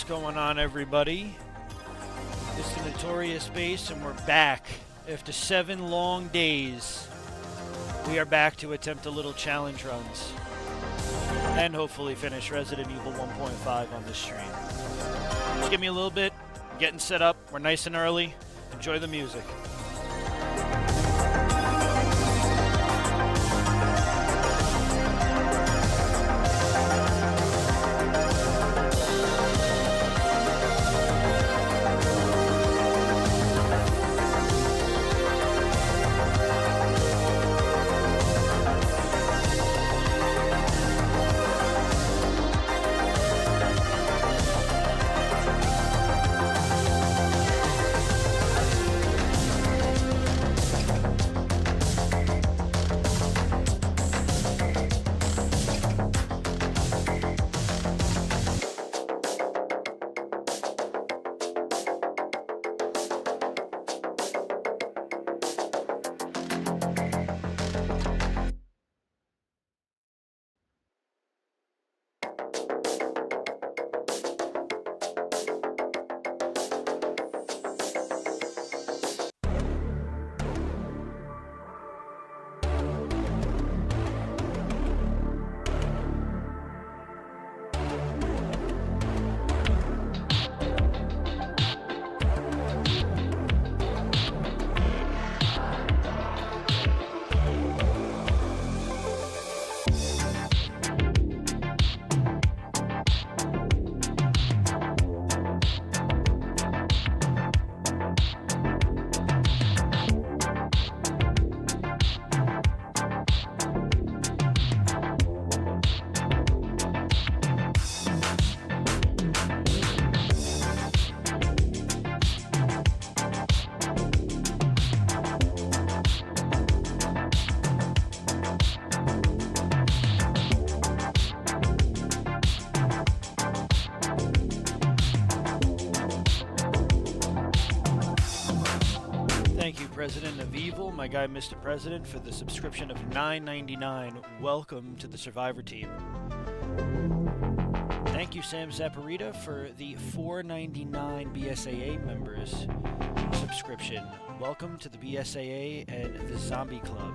going on, everybody? It's the Notorious Bass, and we're back. After 7 long days, we are back to attempt a little challenge runs. And hopefully finish Resident Evil 1.5 on this stream. Just give me a little bit. I'm getting set up. We're nice and early. Enjoy the music. President of Evil, my guy Mr. President, for the subscription of $9.99. Welcome to the Survivor team. Thank you, Sam Zaparita, for the $4.99 BSAA members subscription. Welcome to the BSAA and the Zombie Club.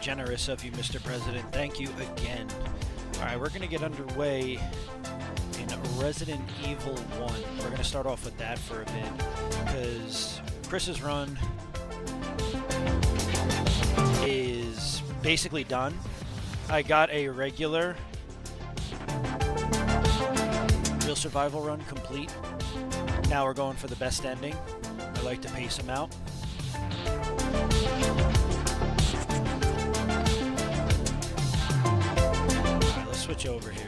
Generous of you, Mr. President. Thank you again. All right, we're going to get underway in Resident Evil 1. We're going to start off with that for a bit, because Chris's run is basically done. I got a regular real survival run complete. Now we're going for the best ending. I like to pace them out. Alright, let's switch over here.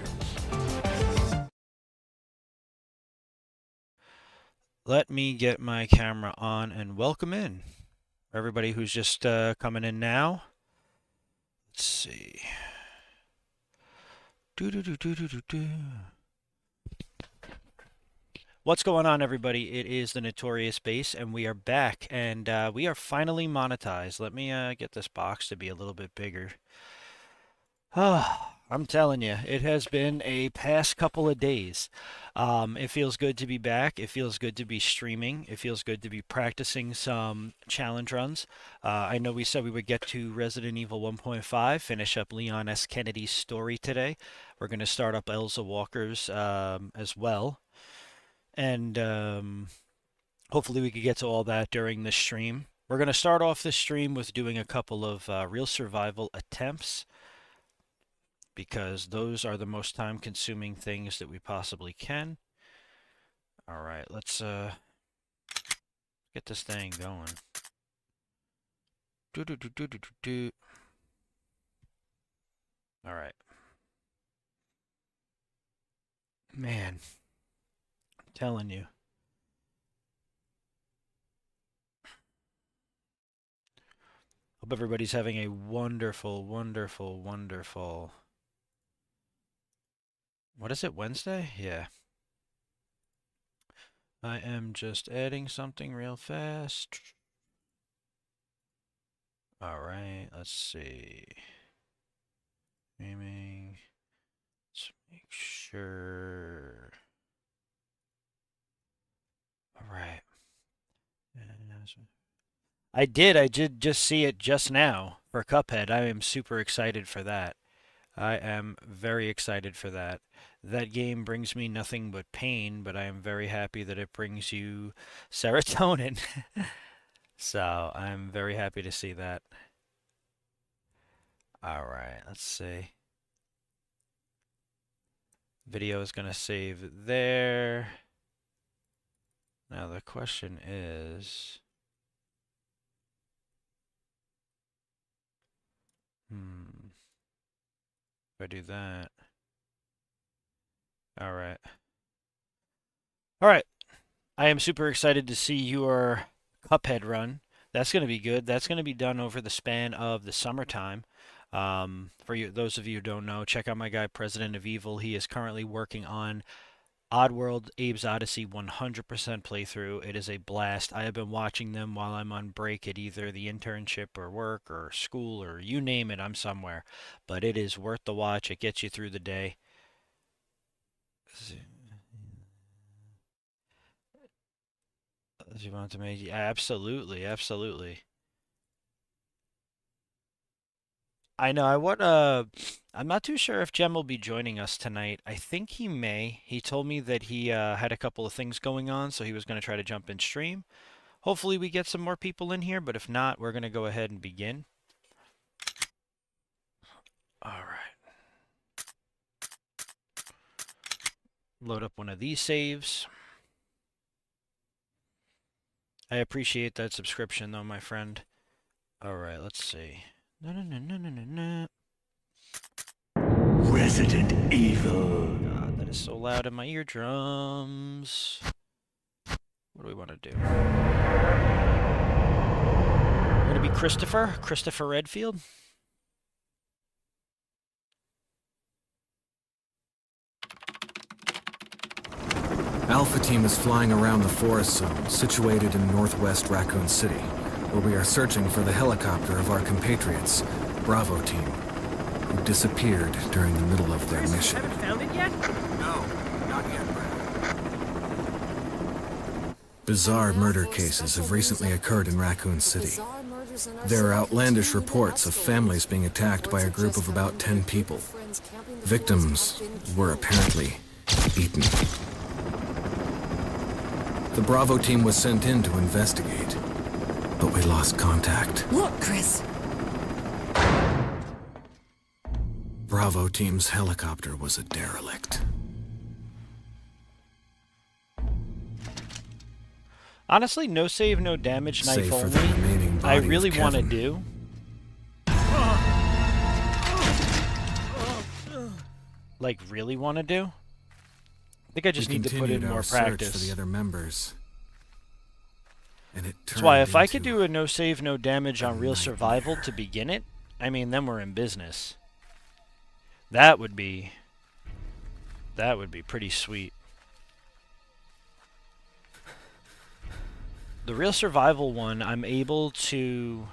Let me get my camera on and welcome in everybody who's just coming in now. Let's see. What's going on, everybody? It is the Notorious Base, and we are back, and we are finally monetized. Let me get this box to be a little bit bigger. I'm telling you, it has been a past couple of days. It feels good to be back. It feels good to be streaming. It feels good to be practicing some challenge runs. I know we said we would get to Resident Evil 1.5, finish up Leon S. Kennedy's story today. We're going to start up Elsa Walker's as well. And hopefully we could get to all that during this stream. We're going to start off this stream with doing a couple of real survival attempts, because those are the most time-consuming things that we possibly can. All right, let's get this thing going. All right. Man, I'm telling you. Hope everybody's having a wonderful, wonderful, wonderful... What is it, Wednesday? Yeah. I am just adding something real fast. Alright, let's see. Streaming. Let's make sure. Alright. I did just see it just now for Cuphead. I am super excited for that. I am very excited for that. That game brings me nothing but pain, but I am very happy that it brings you serotonin. So I'm very happy to see that. Alright, let's see. Video is going to save there. Now the question is... If I do that... Alright. Alright. I am super excited to see your Cuphead run. That's going to be good. That's going to be done over the span of the summertime. For you, those of you who don't know, check out my guy, President of Evil. He is currently working on Oddworld Abe's Odyssey 100% playthrough. It is a blast. I have been watching them while I'm on break at either the internship or work or school or you name it, I'm somewhere. But it is worth the watch. It gets you through the day. You want to make... Absolutely, absolutely. I know. I'm not too sure if Jem will be joining us tonight. I think he may. He told me that he had a couple of things going on, so he was going to try to jump in stream. Hopefully we get some more people in here, but if not, we're going to go ahead and begin. All right. Load up one of these saves. I appreciate that subscription, though, my friend. All right, let's see. No. Resident Evil. God, that is so loud in my eardrums. What do we want to do? We're going to be Christopher Redfield. Alpha Team is flying around the forest zone situated in northwest Raccoon City, where we are searching for the helicopter of our compatriots, Bravo Team, who disappeared during the middle of their mission. Haven't found it yet? No, not yet, Brad. Bizarre murder cases have recently occurred in Raccoon City. There are outlandish reports of families being attacked by a group of about 10 people. Victims were apparently eaten. The Bravo team was sent in to investigate, but we lost contact. Look, Chris. Bravo team's helicopter was a derelict. Honestly, no save, no damage, knife Save for the only. remaining I body really of want to Kevin. do. Like, really want to do? I think I just We need to put in continued more our search practice. for the other members. And it That's why turned if I could into do a no save, no damage on real nightmare. survival to begin it, I mean, then we're in business. That would be pretty sweet. The real survival one, I'm able to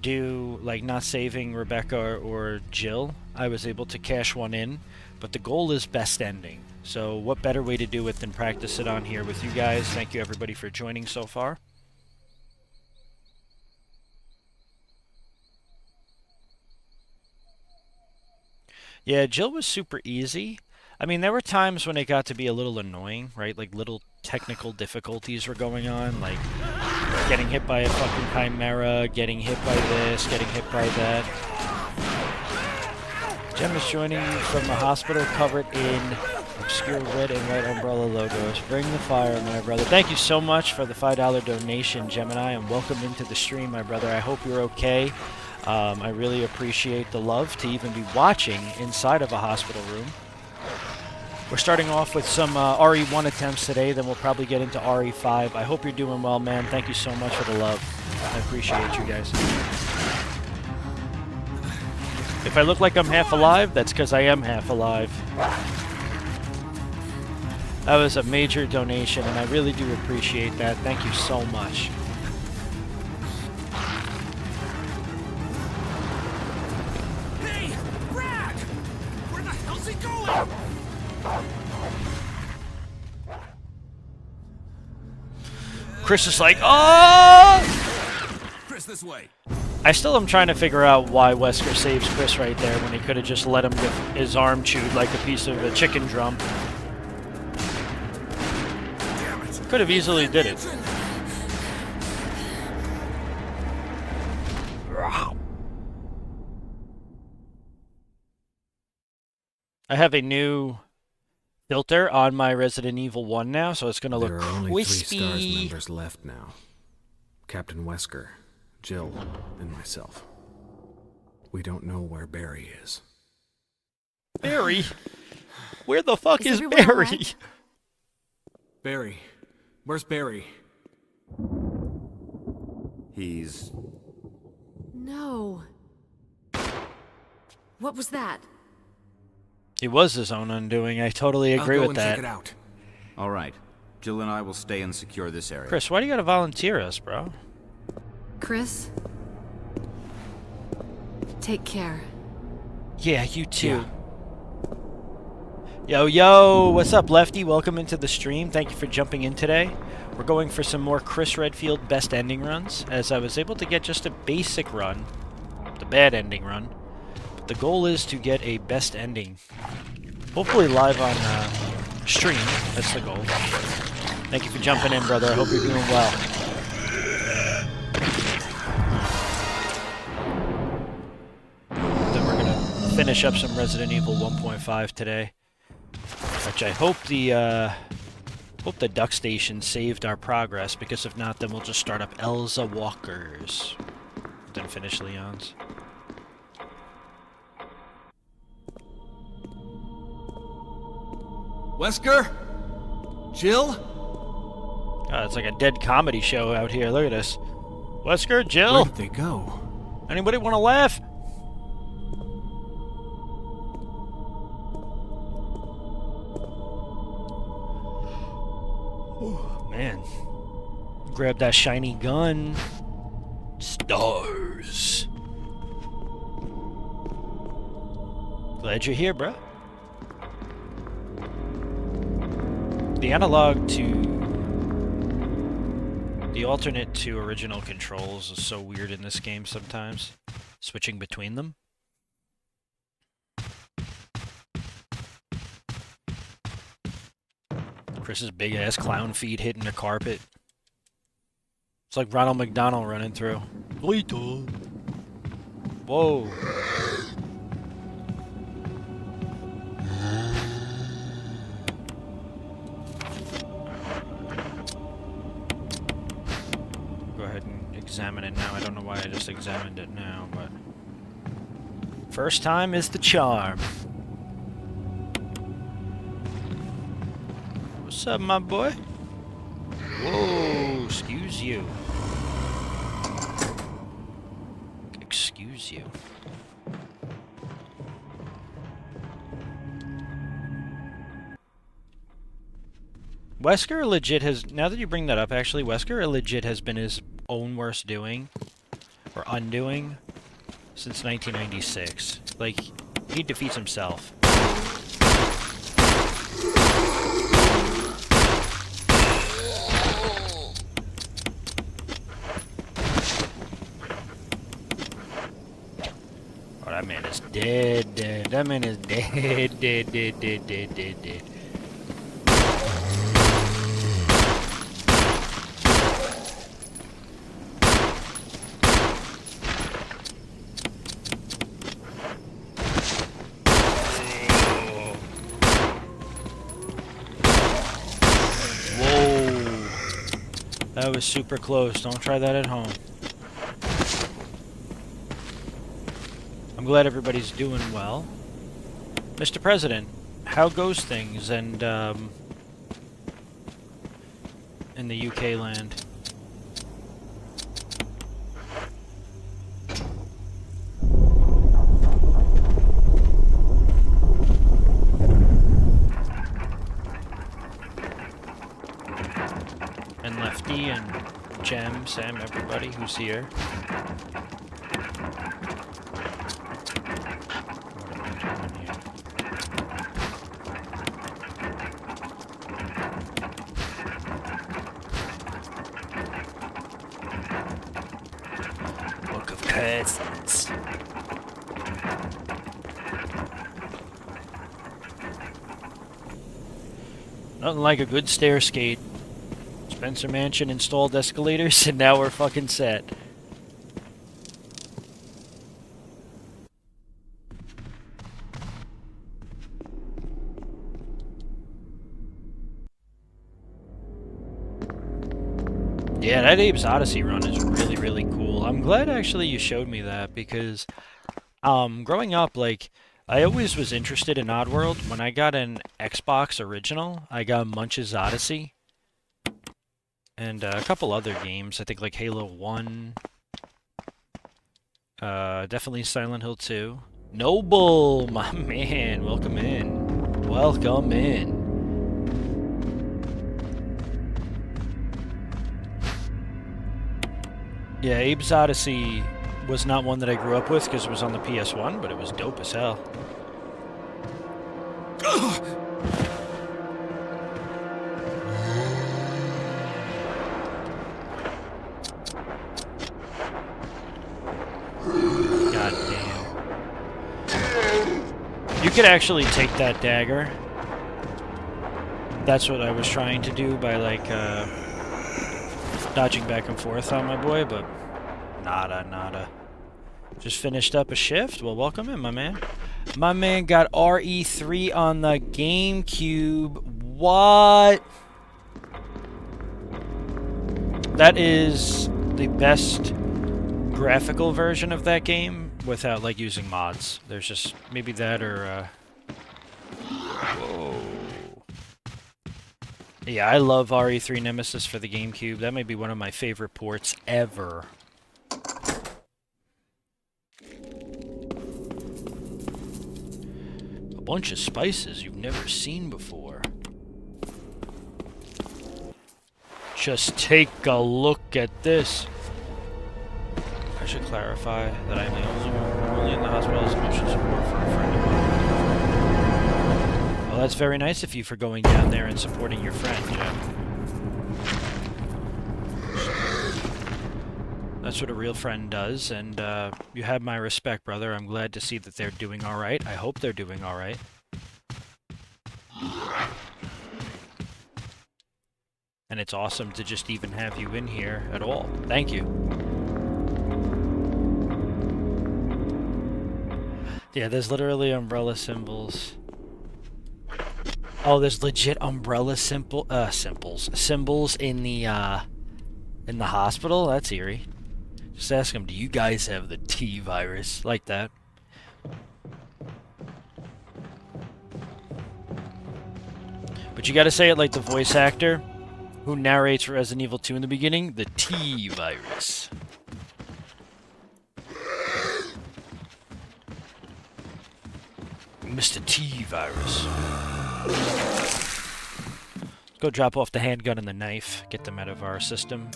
do, like, not saving Rebecca or Jill. I was able to cash one in, but the goal is best ending. So what better way to do it than practice it on here with you guys. Thank you everybody for joining so far. Yeah, Jill was super easy. I mean, there were times when it got to be a little annoying, right? Like, little technical difficulties were going on, like getting hit by a fucking chimera, getting hit by this, getting hit by that. Jem is joining from a hospital covered in obscure red and white umbrella logos. Bring the fire, my brother. Thank you so much for the $5 donation, Gemini, and welcome into the stream, my brother. I hope you're okay. I really appreciate the love to even be watching inside of a hospital room. We're starting off with some RE1 attempts today, then we'll probably get into RE5. I hope you're doing well, man. Thank you so much for the love. I appreciate you guys. If I look like I'm half alive, that's because I am half alive. That was a major donation, and I really do appreciate that. Thank you so much. Hey, Brad! Where the hell's he going? Chris is like, oh! Chris, this way. I still am trying to figure out why Wesker saves Chris right there when he could have just let him get his arm chewed like a piece of a chicken drum. Could have easily did it. I have a new filter on my Resident Evil 1 now, so it's going to look There are only crispy. 3 STARS members left now. Captain Wesker, Jill, and myself. We don't know where Barry is. Barry? Where the fuck is everyone Barry? alright? Barry? Where's Barry? He's... No. What was that? He was his own undoing. I totally agree I'll go with and that. check it out. All right. Jill and I will stay and secure this area. Chris, why do you gotta volunteer us, bro? Chris? Take care. Yeah, you too. Yo, what's up, Lefty? Welcome into the stream. Thank you for jumping in today. We're going for some more Chris Redfield best ending runs, as I was able to get just a basic run, the bad ending run. But the goal is to get a best ending, hopefully live on stream. That's the goal. Thank you for jumping in, brother. I hope you're doing well. Then we're gonna finish up some Resident Evil 1.5 today, which I hope the duck station saved our progress, because if not, then we'll just start up Elza Walkers, then finish Leon's. Wesker? Jill? God, it's like a dead comedy show out here. Look at this. Wesker, Where Jill, did they go? anybody want to laugh? Ooh, man. Grab that shiny gun. Stars. Glad you're here, bro. The analog to... The alternate to original controls is so weird in this game sometimes. Switching between them. Chris's big ass clown feet hitting the carpet. It's like Ronald McDonald running through. Lethal. Whoa. Go ahead and examine it now. I don't know why I just examined it now, but first time is the charm. What's up, my boy? Whoa, excuse you. Excuse you. Wesker legit has, now that you bring that up actually, Wesker legit has been his own worst doing, or undoing, since 1996. Like, he defeats himself. Oh, that man is dead, dead. That man is dead, dead, dead, dead, dead, dead, dead. That was super close. Don't try that at home. I'm glad everybody's doing well. Mr. President, how goes things and in the UK land? And Lefty and Jem, Sam, everybody who's here. Book of Curses. Nothing like a good stair skate. Spencer Mansion installed escalators, and now we're fucking set. Yeah, that Abe's Odyssey run is really, really cool. I'm glad actually you showed me that, because growing up, like, I always was interested in Oddworld. When I got an Xbox original, I got Munch's Odyssey. And a couple other games, I think like Halo 1. Definitely Silent Hill 2. Noble, my man, welcome in. Welcome in. Yeah, Abe's Odyssey was not one that I grew up with because it was on the PS1, but it was dope as hell. God damn. You could actually take that dagger. That's what I was trying to do by, like, dodging back and forth on my boy, but nada. Just finished up a shift? Well, welcome in, my man. My man got RE3 on the GameCube. What? That is the best graphical version of that game without, like, using mods. There's just maybe that or, Whoa. Yeah, I love RE3 Nemesis for the GameCube. That may be one of my favorite ports ever. A bunch of spices you've never seen before. Just take a look at this. I should clarify that I'm the only one currently in the hospital as emotional support for a friend of mine. Well, that's very nice of you for going down there and supporting your friend, Jeff. That's what a real friend does, and you have my respect, brother. I'm glad to see that they're doing alright. I hope they're doing alright. And it's awesome to just even have you in here at all. Thank you. Yeah, there's literally umbrella symbols. Oh, there's legit umbrella symbols in the hospital? That's eerie. Just ask them, do you guys have the T virus? Like that. But you gotta say it like the voice actor who narrates Resident Evil 2 in the beginning, the T virus. Mr. T virus. Let's go drop off the handgun and the knife, get them out of our system.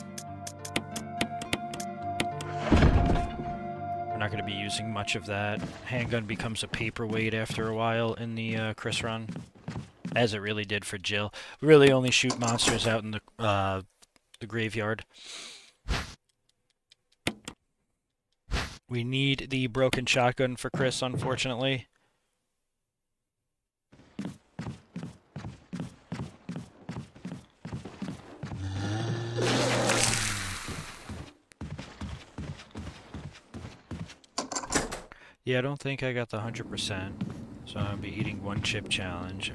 We're not going to be using much of that. Handgun becomes a paperweight after a while in the Chris run, as it really did for Jill. We really only shoot monsters out in the graveyard. We need the broken shotgun for Chris, unfortunately. Yeah, I don't think I got the 100%, so I'll be eating one chip challenge.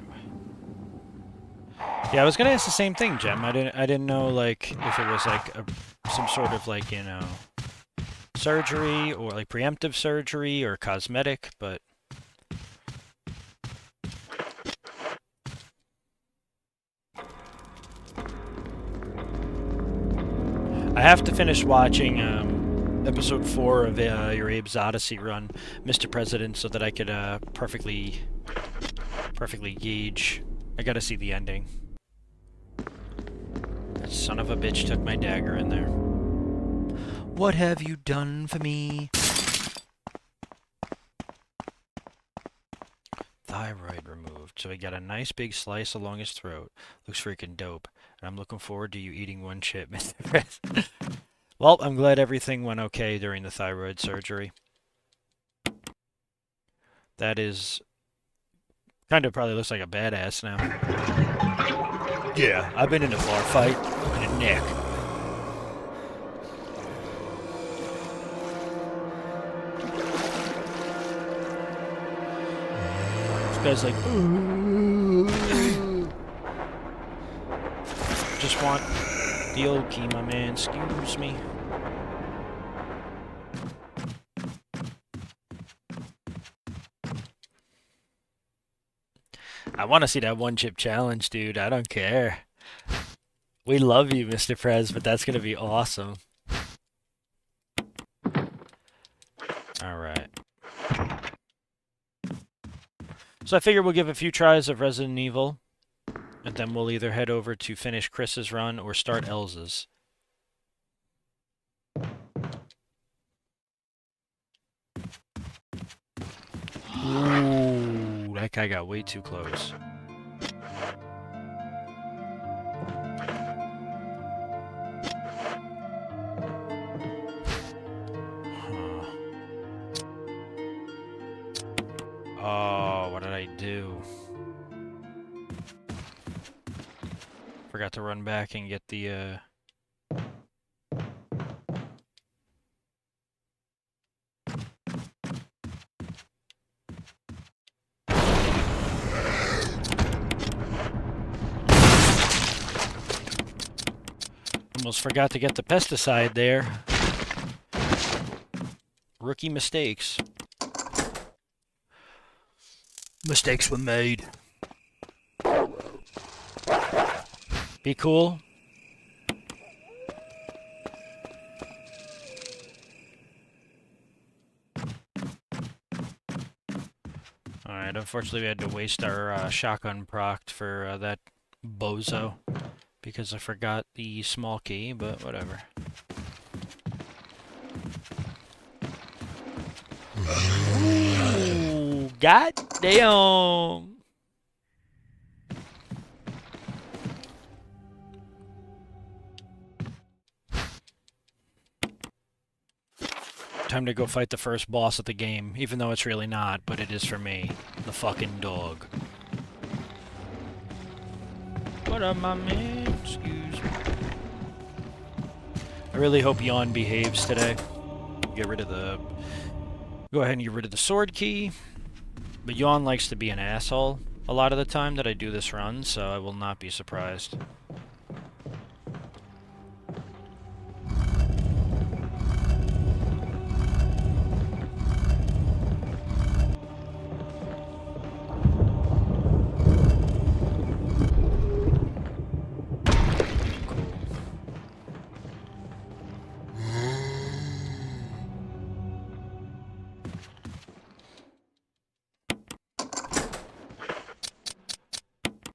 Yeah, I was gonna ask the same thing, Jem. I didn't know like if it was like some sort of like, you know, surgery or like preemptive surgery or cosmetic, but I have to finish watching episode 4 of your Abe's Odyssey run, Mr. President, so that I could perfectly gauge. I gotta see the ending. That son of a bitch took my dagger in there. What have you done for me? Thyroid removed, so he got a nice big slice along his throat. Looks freaking dope. And I'm looking forward to you eating one chip, Mr. President. Well, I'm glad everything went okay during the thyroid surgery. That is... kind of probably looks like a badass now. Yeah, I've been in a bar fight and a neck. This guy's like... Just want... the old key, my man. Excuse me. I want to see that one chip challenge, dude. I don't care. We love you, Mr. Prez, but that's going to be awesome. Alright. So I figure we'll give a few tries of Resident Evil. And then we'll either head over to finish Chris's run or start Elsa's. Ooh, that guy got way too close. Huh. Oh, what did I do? Forgot to run back and get the, almost forgot to get the pesticide there. Rookie mistakes. Mistakes were made. Be cool. Alright, unfortunately we had to waste our shotgun proc for that bozo. Because I forgot the small key, but whatever. Ooh, god damn! Time to go fight the first boss of the game, even though it's really not, but it is for me. The fucking dog. What up, my man? Excuse me. I really hope Yawn behaves today. Get rid of the... Go ahead and get rid of the sword key. But Yawn likes to be an asshole a lot of the time that I do this run, so I will not be surprised.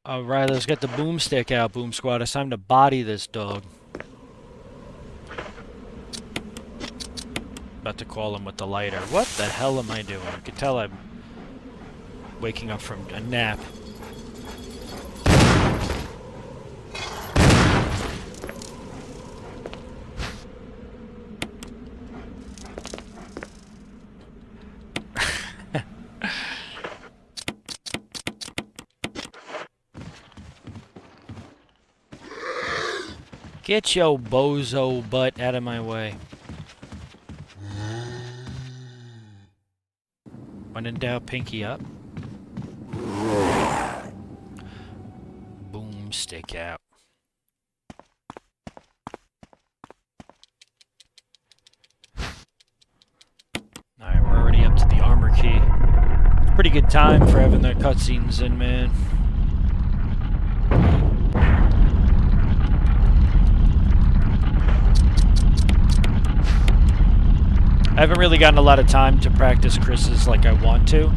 Alright, let's get the boomstick out, Boom Squad. It's time to body this dog. About to call him with the lighter. What the hell am I doing? You can tell I'm waking up from a nap. Get your bozo butt out of my way. When in doubt, pinky up. Boom, stick out. Alright, we're already up to the armor key. It's a pretty good time for having the cutscenes in, man. I haven't really gotten a lot of time to practice Chris's like I want to,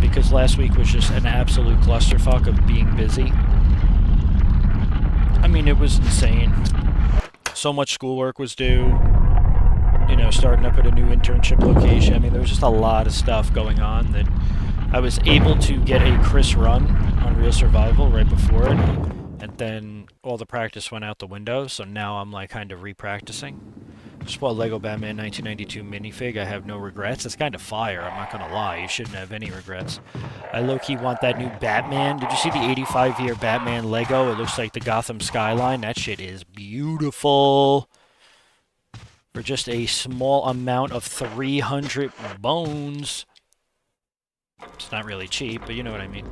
because last week was just an absolute clusterfuck of being busy. I mean, it was insane. So much schoolwork was due, you know, starting up at a new internship location. I mean, there was just a lot of stuff going on that I was able to get a Chris run on Real Survival right before it, and then all the practice went out the window, so now I'm like kind of re-practicing. Just bought Lego Batman 1992 minifig. I have no regrets. It's kind of fire, I'm not gonna lie. You shouldn't have any regrets. I low-key want that new Batman. Did you see the 85-year Batman Lego? It looks like the Gotham skyline. That shit is beautiful. For just a small amount of 300 bones. It's not really cheap, but you know what I mean.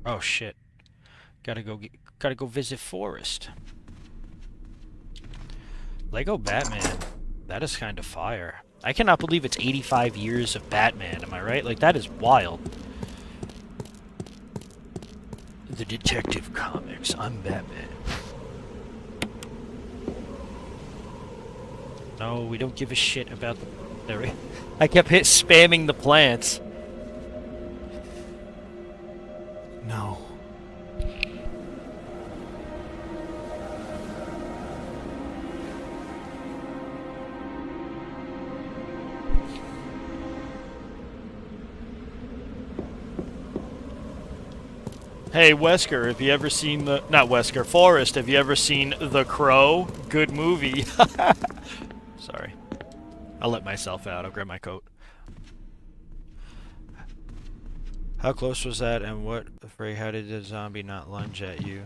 Oh shit. Gotta go visit Forrest. Lego Batman. That is kind of fire. I cannot believe it's 85 years of Batman, am I right? Like, that is wild. The Detective Comics. I'm Batman. No, we don't give a shit about the... There we... I kept spamming the plants. No. Hey, Wesker, have you ever seen the... Not Wesker, Forrest, have you ever seen The Crow? Good movie. Sorry. I'll let myself out. I'll grab my coat. How close was that, and what, afraid, how did the zombie not lunge at you?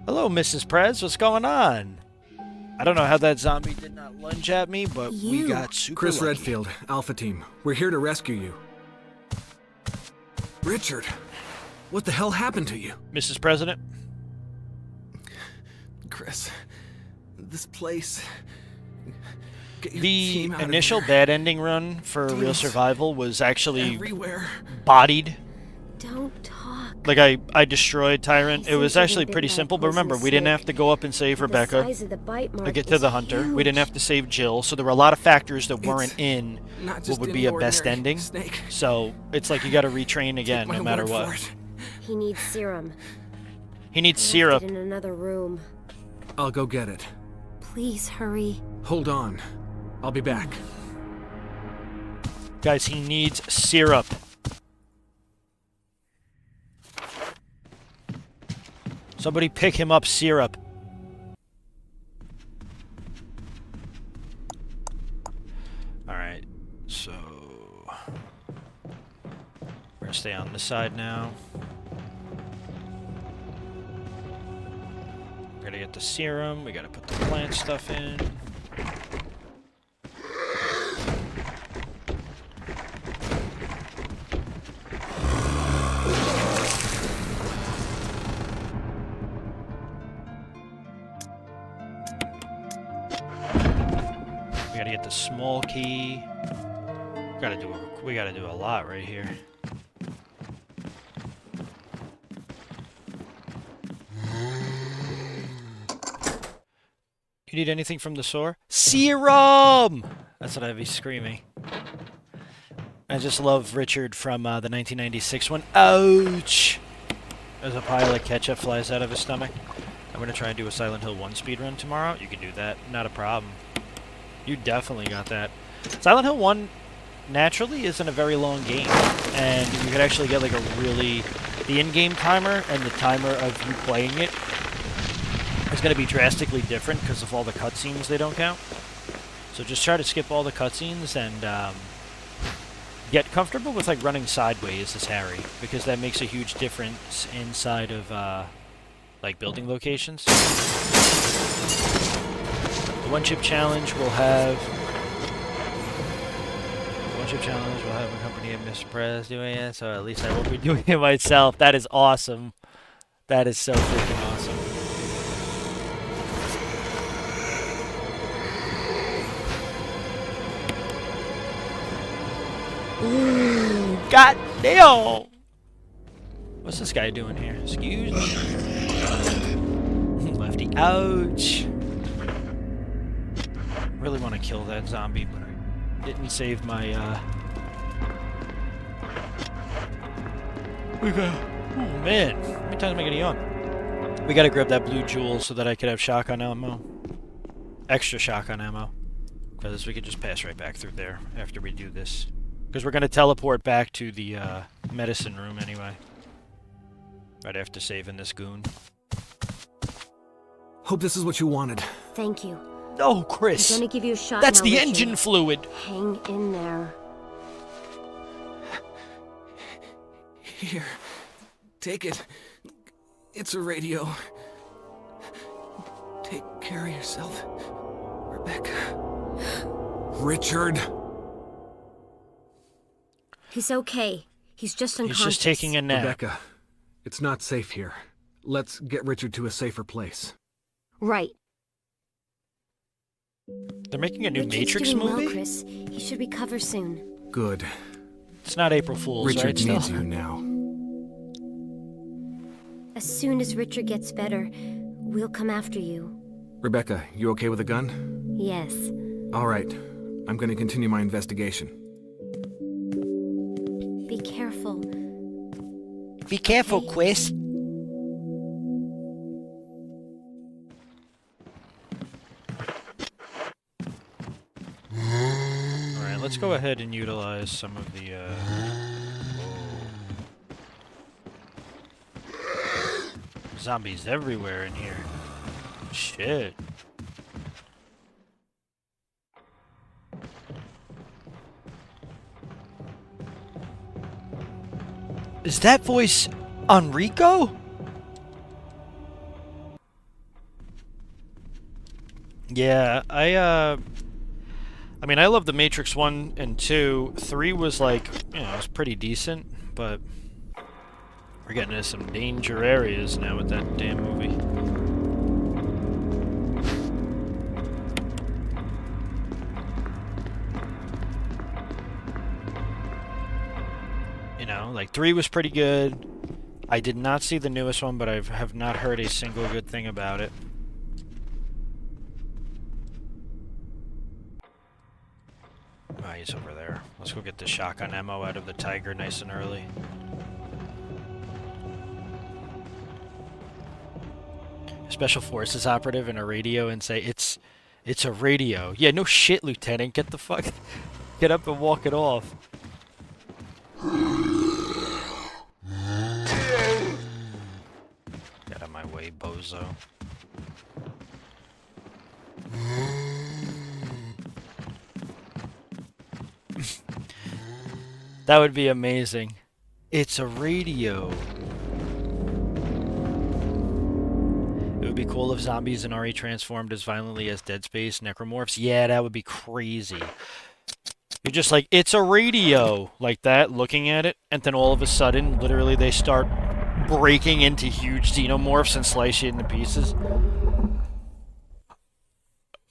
Hello, Mrs. Prez, what's going on? I don't know how that zombie did not lunge at me, but we got super Chris lucky. Redfield, Alpha Team. We're here to rescue you. Richard, what the hell happened to you? Mrs. President? Chris, this place... Get your The team out of initial here. bad ending run for Real Demons Survival was actually Everywhere. bodied. Don't talk. Like, I destroyed Tyrant. It think was it actually would've pretty been simple, my but remember, we didn't have to go up and save The Rebecca size of the bite to mark get to is the hunter. We huge. didn't have to save Jill, so there were a lot of factors that weren't It's in Not what just would any be a best ordinary ending. Snake. So, it's like you gotta retrain again, Take my no matter word what. for it. He needs serum. He needs I left syrup. it in another room. I'll go get it. Please hurry. Hold on. I'll be back. Guys, he needs syrup. Somebody pick him up syrup. Alright, so... we're gonna stay on this side now. We're gonna get the serum, we gotta put the plant stuff in. We gotta get the small key. We gotta do a lot right here. You need anything from the store? Serum! That's what I'd be screaming. I just love Richard from the 1996 one. Ouch! As a pile of ketchup flies out of his stomach. I'm gonna try and do a Silent Hill 1 speedrun tomorrow. You can do that. Not a problem. You definitely got that. Silent Hill 1 naturally isn't a very long game. And you could actually get like a really... the in-game timer and the timer of you playing it is going to be drastically different because of all the cutscenes they don't count. So just try to skip all the cutscenes and get comfortable with like running sideways as Harry, because that makes a huge difference inside of like building locations. The one chip challenge will have a company of Mr. Prez doing it, so at least I won't be doing it myself. That is awesome. That is so freaking awesome. Ooh, god damn! What's this guy doing here? Excuse me. Lefty, ouch! Really want to kill that zombie, but I didn't save my, Oh man, how many times am I gonna yawn? We gotta grab that blue jewel so that I could have shotgun ammo. Extra shotgun ammo. Because we could just pass right back through there after we do this. Because we're gonna teleport back to the, medicine room anyway. Right after saving this goon. Hope this is what you wanted. Thank you. No, Chris! I'm gonna give you a shot That's now, the Richard. engine fluid! Hang in there. Here. Take it. It's a radio. Take care of yourself, Rebecca. Richard! He's okay. He's just unconscious. He's just taking a nap. Rebecca, it's not safe here. Let's get Richard to a safer place. Right. They're making a new Richard's Matrix doing movie? well, Chris. He should recover soon. Good. It's not April Fool's, Richard right? needs Still? you now. As soon as Richard gets better, we'll come after you. Rebecca, you okay with a gun? Yes. All right. I'm going to continue my investigation. Be careful. Be careful, Okay. Chris. Alright, let's go ahead and utilize some of the, zombies everywhere in here. Shit. Is that voice Enrico? Yeah, I mean, I love The Matrix 1 and 2. 3 was like, you know, it was pretty decent, but we're getting into some danger areas now with that damn movie. You know, like 3 was pretty good. I did not see the newest one, but I have not heard a single good thing about it. Oh, he's over there. Let's go get the shotgun ammo out of the Tiger nice and early. Special Forces operative in a radio and say, it's a radio. Yeah, no shit, Lieutenant. Get the fuck... Get up and walk it off. Get out of my way, bozo. That would be amazing. It's a radio. It would be cool if zombies in RE transformed as violently as Dead Space necromorphs. Yeah, that would be crazy. You're just like, it's a radio, like that, looking at it, and then all of a sudden, literally, they start breaking into huge xenomorphs and slice you into pieces.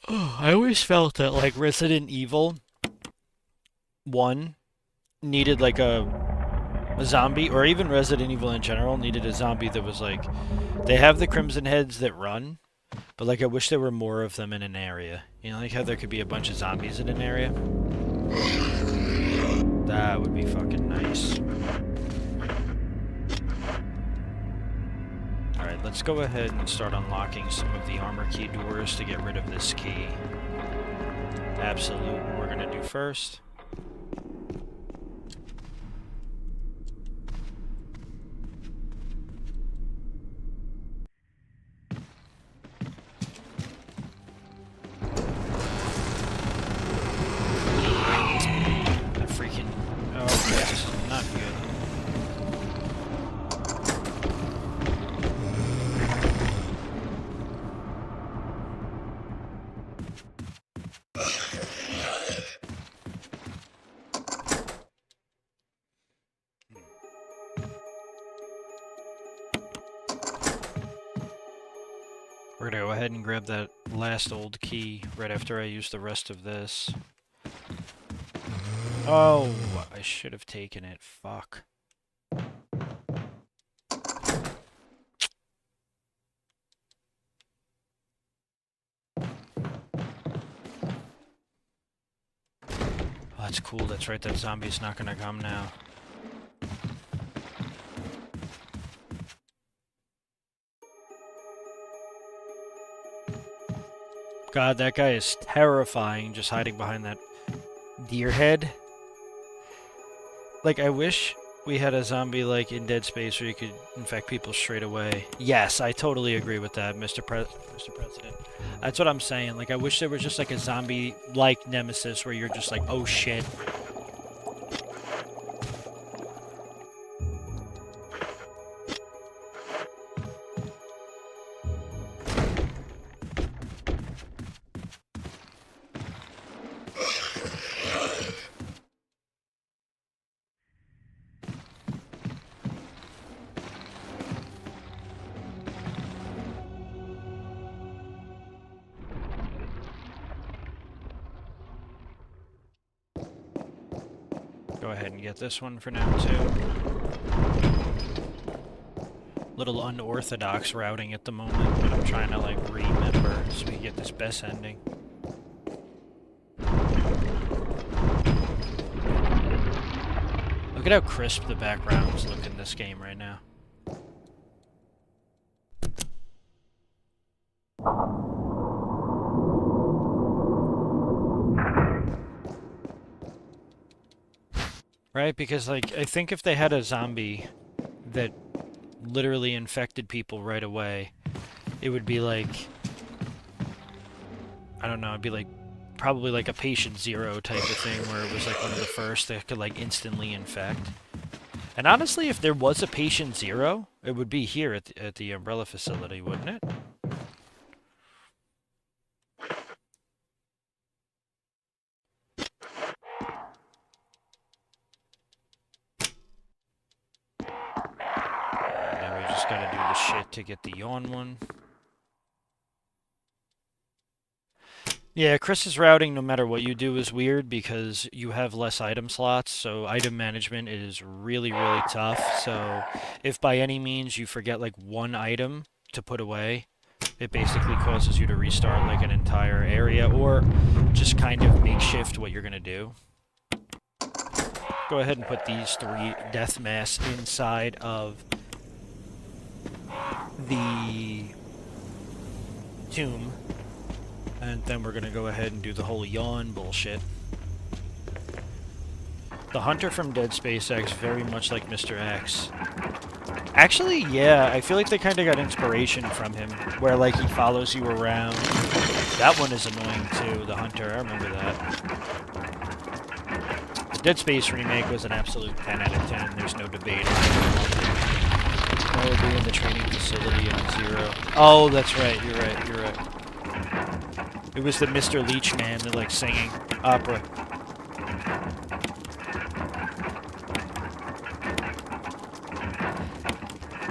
Oh, I always felt that, like, Resident Evil 1 needed, like, a zombie, or even Resident Evil in general, needed a zombie that was, like, they have the Crimson Heads that run, but, like, I wish there were more of them in an area. You know, like how there could be a bunch of zombies in an area? That would be fucking nice. Alright, let's go ahead and start unlocking some of the armor key doors to get rid of this key. Absolute, we're gonna do first. We're gonna go ahead and grab that last old key right after I use the rest of this. Oh, I should have taken it. Fuck. Oh, that's cool. That's right. That zombie's not gonna come now. God, that guy is terrifying, just hiding behind that deer head. Like, I wish we had a zombie like in Dead Space where you could infect people straight away. Yes, I totally agree with that, Mr. President. That's what I'm saying. Like, I wish there was just like a zombie-like nemesis where you're just like, oh shit. Go ahead and get this one for now, too. Little unorthodox routing at the moment, but I'm trying to, like, remember so we get this best ending. Look at how crisp the backgrounds look in this game right now. Right, because, like, I think if they had a zombie that literally infected people right away, it would be like, I don't know, it'd be like, probably like a patient zero type of thing, where it was like one of the first that could, like, instantly infect. And honestly, if there was a patient zero, it would be here at the Umbrella facility, wouldn't it? Gotta do the shit to get the Yawn one. Yeah, Chris's routing, no matter what you do, is weird because you have less item slots, so item management is really, really tough. So if by any means you forget like one item to put away, it basically causes you to restart like an entire area, or just kind of makeshift what you're gonna do. Go ahead and put these 3 death masks inside of the tomb, and then we're gonna go ahead and do the whole Yawn bullshit. The hunter from Dead Space acts very much like Mr. X. Actually, yeah, I feel like they kind of got inspiration from him, where like he follows you around. That one is annoying too, the hunter, I remember that. The Dead Space remake was an absolute 10 out of 10. There's no debate. Oh, doing the training facility on Zero. Oh, that's right. You're right. You're right. It was the Mr. Leech man that like singing opera.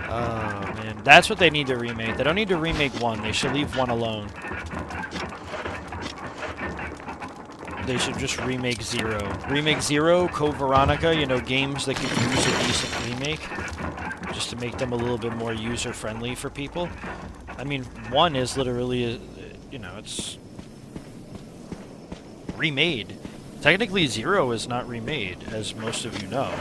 Oh man, that's what they need to remake. They don't need to remake 1. They should leave 1 alone. They should just remake 0. Remake 0, Code Veronica, you know, games that could use a decent remake. Just to make them a little bit more user-friendly for people. I mean, 1 is literally, you know, it's remade. Technically, 0 is not remade, as most of you know.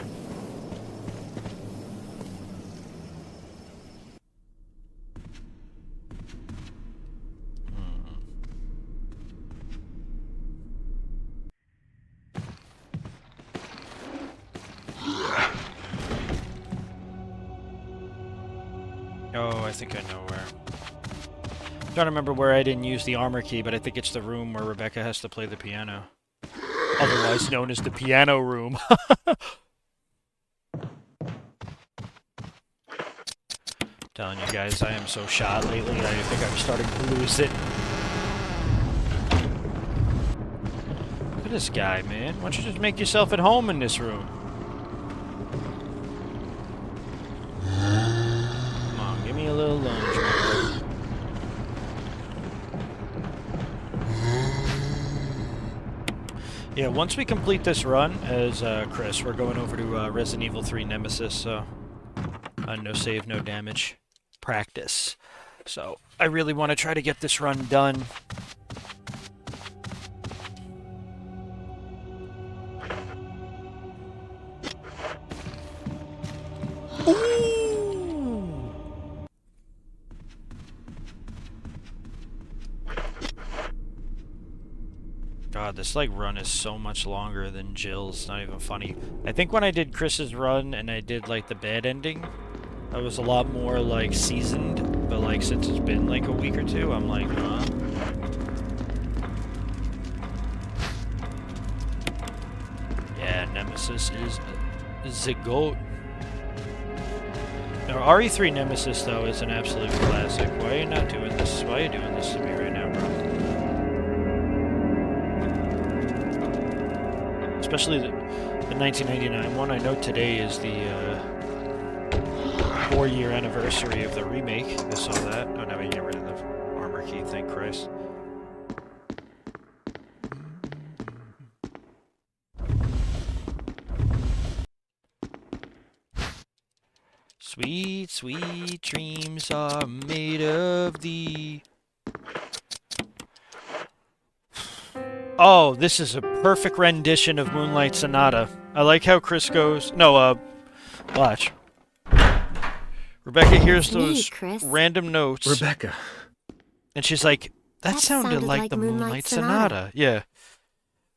Oh, I think I know where. I'm trying to remember where I didn't use the armor key, but I think it's the room where Rebecca has to play the piano. Otherwise known as the piano room. Telling you guys, I am so shot lately, I think I'm starting to lose it. Look at this guy, man. Why don't you just make yourself at home in this room? Come on, give me a little lunge, man. Yeah, once we complete this run as Chris, we're going over to Resident Evil 3 Nemesis, so no save, no damage practice. So I really want to try to get this run done. Ooh! God, this like run is so much longer than Jill's. Not even funny. I think when I did Chris's run and I did like the bad ending, I was a lot more like seasoned. But like since it's been like a week or two, I'm like, huh? Yeah, Nemesis is the GOAT. Now, RE3 Nemesis though is an absolute classic. Why are you not doing this? Why are you doing this to me right now, bro? Especially the 1999 one. I know today is the 4-year anniversary of the remake. I saw that. Oh, now we get rid of the armor key, thank Christ. Sweet, sweet dreams are made of thee. Oh, this is a perfect rendition of Moonlight Sonata. I like how Chris goes... No, watch. Rebecca hears those random notes. Rebecca. And she's like, that sounded like the Moonlight Sonata. Yeah.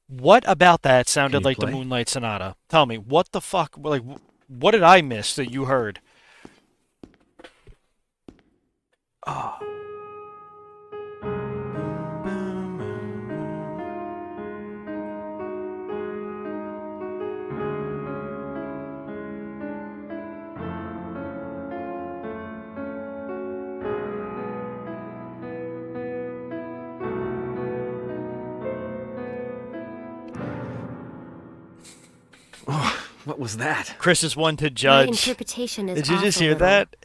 What about that sounded like the Moonlight Sonata? Tell me, what the fuck? Like, what did I miss that you heard? Oh. Oh, what was that? Chris is one to judge. My interpretation is Did you just hear that?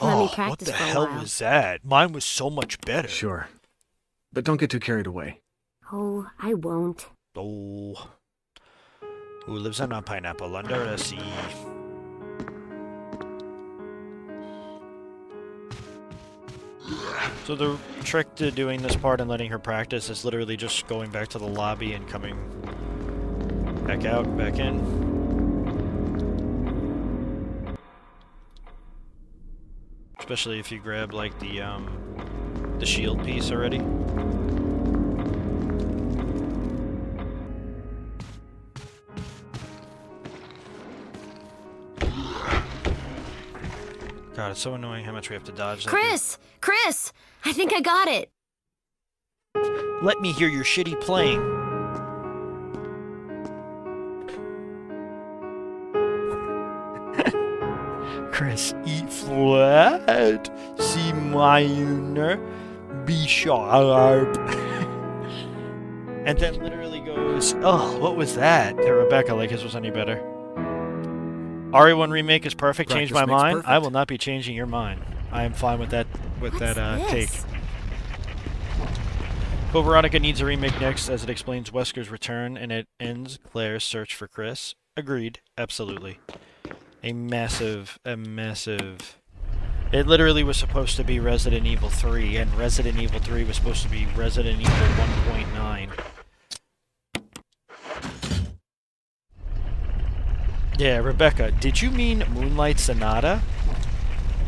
Oh, what the hell was that? Mine was so much better. Sure. But don't get too carried away. Oh, I won't. Oh. Who lives on a pineapple under a sea? So the trick to doing this part and letting her practice is literally just going back to the lobby and coming back out, back in. Especially if you grab like the shield piece already. God, it's so annoying how much we have to dodge that. Chris! I think I got it! Let me hear your shitty playing. Chris, E flat, C minor, B sharp. And then literally goes, oh, what was that? To Rebecca, like his was any better. RE1 remake is perfect. Change my mind. I will not be changing your mind. I am fine with that. Take. Code Veronica needs a remake next, as it explains Wesker's return and it ends Claire's search for Chris. Agreed. Absolutely. A massive. It literally was supposed to be Resident Evil 3, and Resident Evil 3 was supposed to be Resident Evil 1.9. Yeah, Rebecca, did you mean Moonlight Sonata?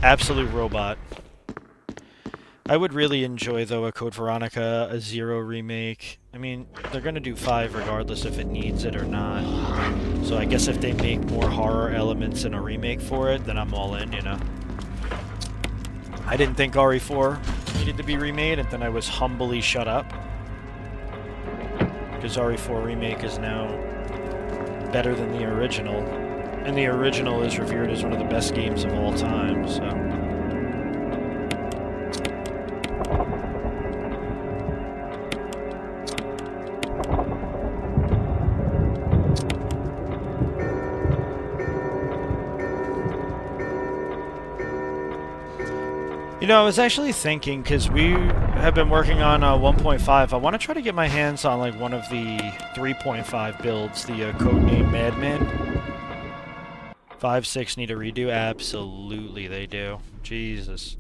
Absolute robot. I would really enjoy, though, a Code Veronica, a 0 remake. I mean, they're gonna do 5 regardless if it needs it or not. So I guess if they make more horror elements in a remake for it, then I'm all in, you know? I didn't think RE4 needed to be remade, and then I was humbly shut up. Because RE4 remake is now better than the original. And the original is revered as one of the best games of all time, so... You know, I was actually thinking, because we have been working on 1.5, I want to try to get my hands on like one of the 3.5 builds, the codename Madman. 5, 6 need a redo? Absolutely they do. Jesus.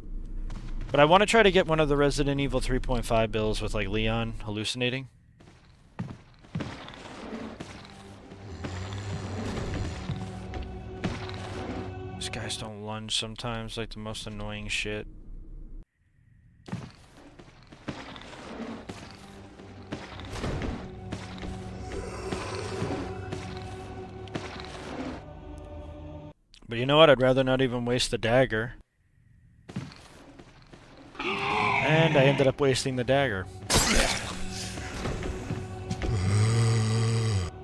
But I want to try to get one of the Resident Evil 3.5 builds with like Leon hallucinating. These guys don't lunge sometimes, like the most annoying shit. But you know what? I'd rather not even waste the dagger. And I ended up wasting the dagger.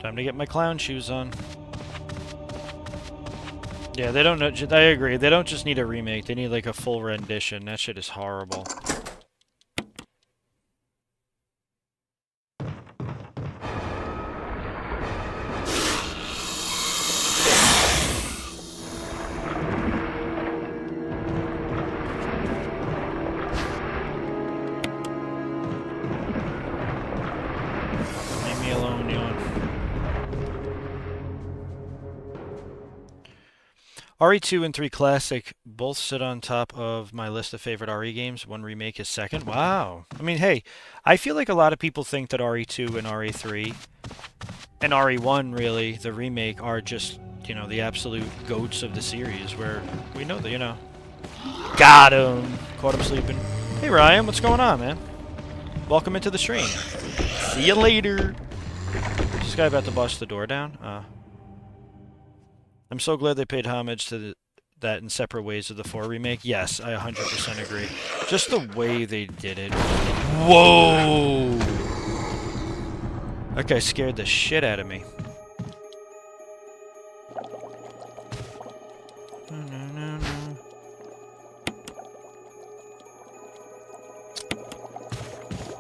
Time to get my clown shoes on. Yeah, they don't know. I agree. They don't just need a remake. They need like a full rendition. That shit is horrible. Leave me alone, Yawn. RE2 and 3 Classic both sit on top of my list of favorite RE games. 1 remake is second. Wow. I mean, hey, I feel like a lot of people think that RE2 and RE3 and RE1, really, the remake, are just, you know, the absolute goats of the series, where we know that, you know. Got him! Caught him sleeping. Hey, Ryan, what's going on, man? Welcome into the stream. See you later! Is this guy about to bust the door down? I'm so glad they paid homage to that in separate ways of the 4 remake. Yes, I 100% agree. Just the way they did it. Whoa! That guy scared the shit out of me.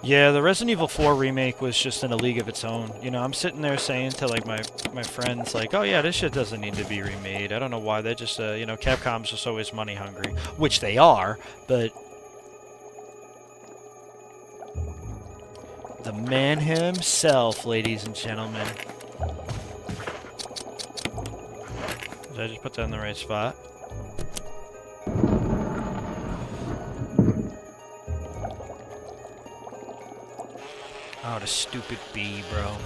Yeah, the Resident Evil 4 remake was just in a league of its own. You know, I'm sitting there saying to, like, my friends, like, oh yeah, this shit doesn't need to be remade. I don't know why. They just, you know, Capcom's just always money hungry. Which they are, but... the man himself, ladies and gentlemen. Did I just put that in the right spot? Oh, the stupid bee, bro.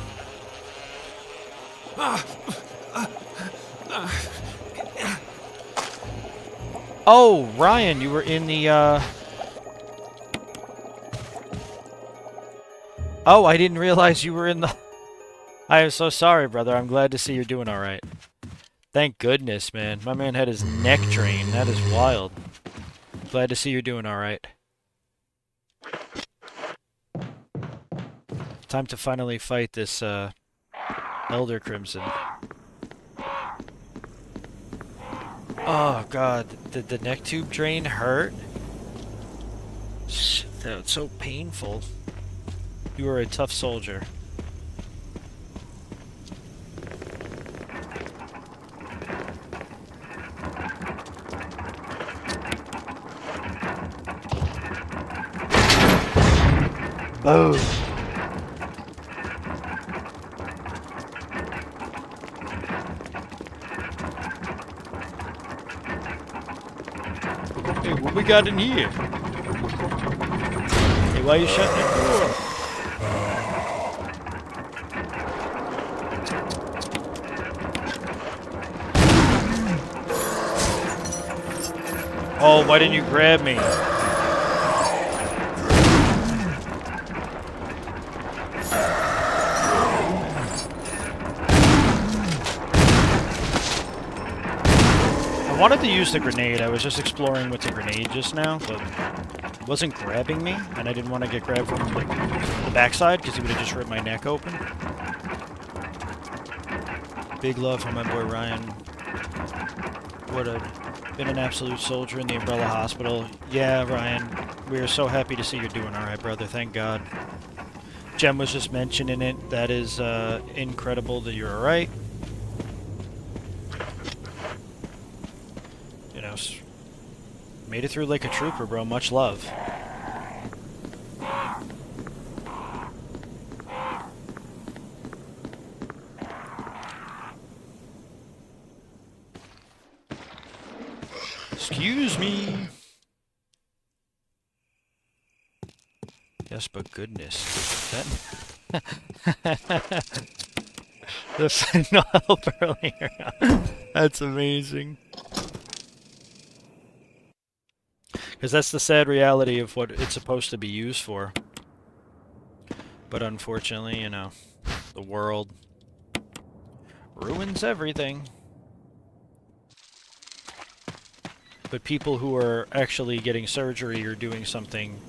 Oh, Ryan, you were in the, Oh, I didn't realize you were in the... I am so sorry, brother. I'm glad to see you're doing alright. Thank goodness, man. My man had his neck drained. That is wild. Glad to see you're doing alright. Time to finally fight this, Elder Crimson. Oh god, did the neck tube drain hurt? Shit, that's so painful. You were a tough soldier. Boom! Hey, what we got in here? Hey, why are you shutting the door? Oh, why didn't you grab me? I wanted to use the grenade. I was just exploring with the grenade just now, but it wasn't grabbing me, and I didn't want to get grabbed from like the backside because he would have just ripped my neck open. Big love for my boy Ryan. Would have been an absolute soldier in the Umbrella Hospital. Yeah, Ryan, we are so happy to see you're doing all right, brother. Thank God. Jem was just mentioning it. That is incredible that you're all right. You know, made it through like a trooper, bro. Much love. Excuse me. Yes, but goodness. That the final help earlier. That's amazing. Because that's the sad reality of what it's supposed to be used for. But unfortunately, you know, the world ruins everything. But people who are actually getting surgery or doing something,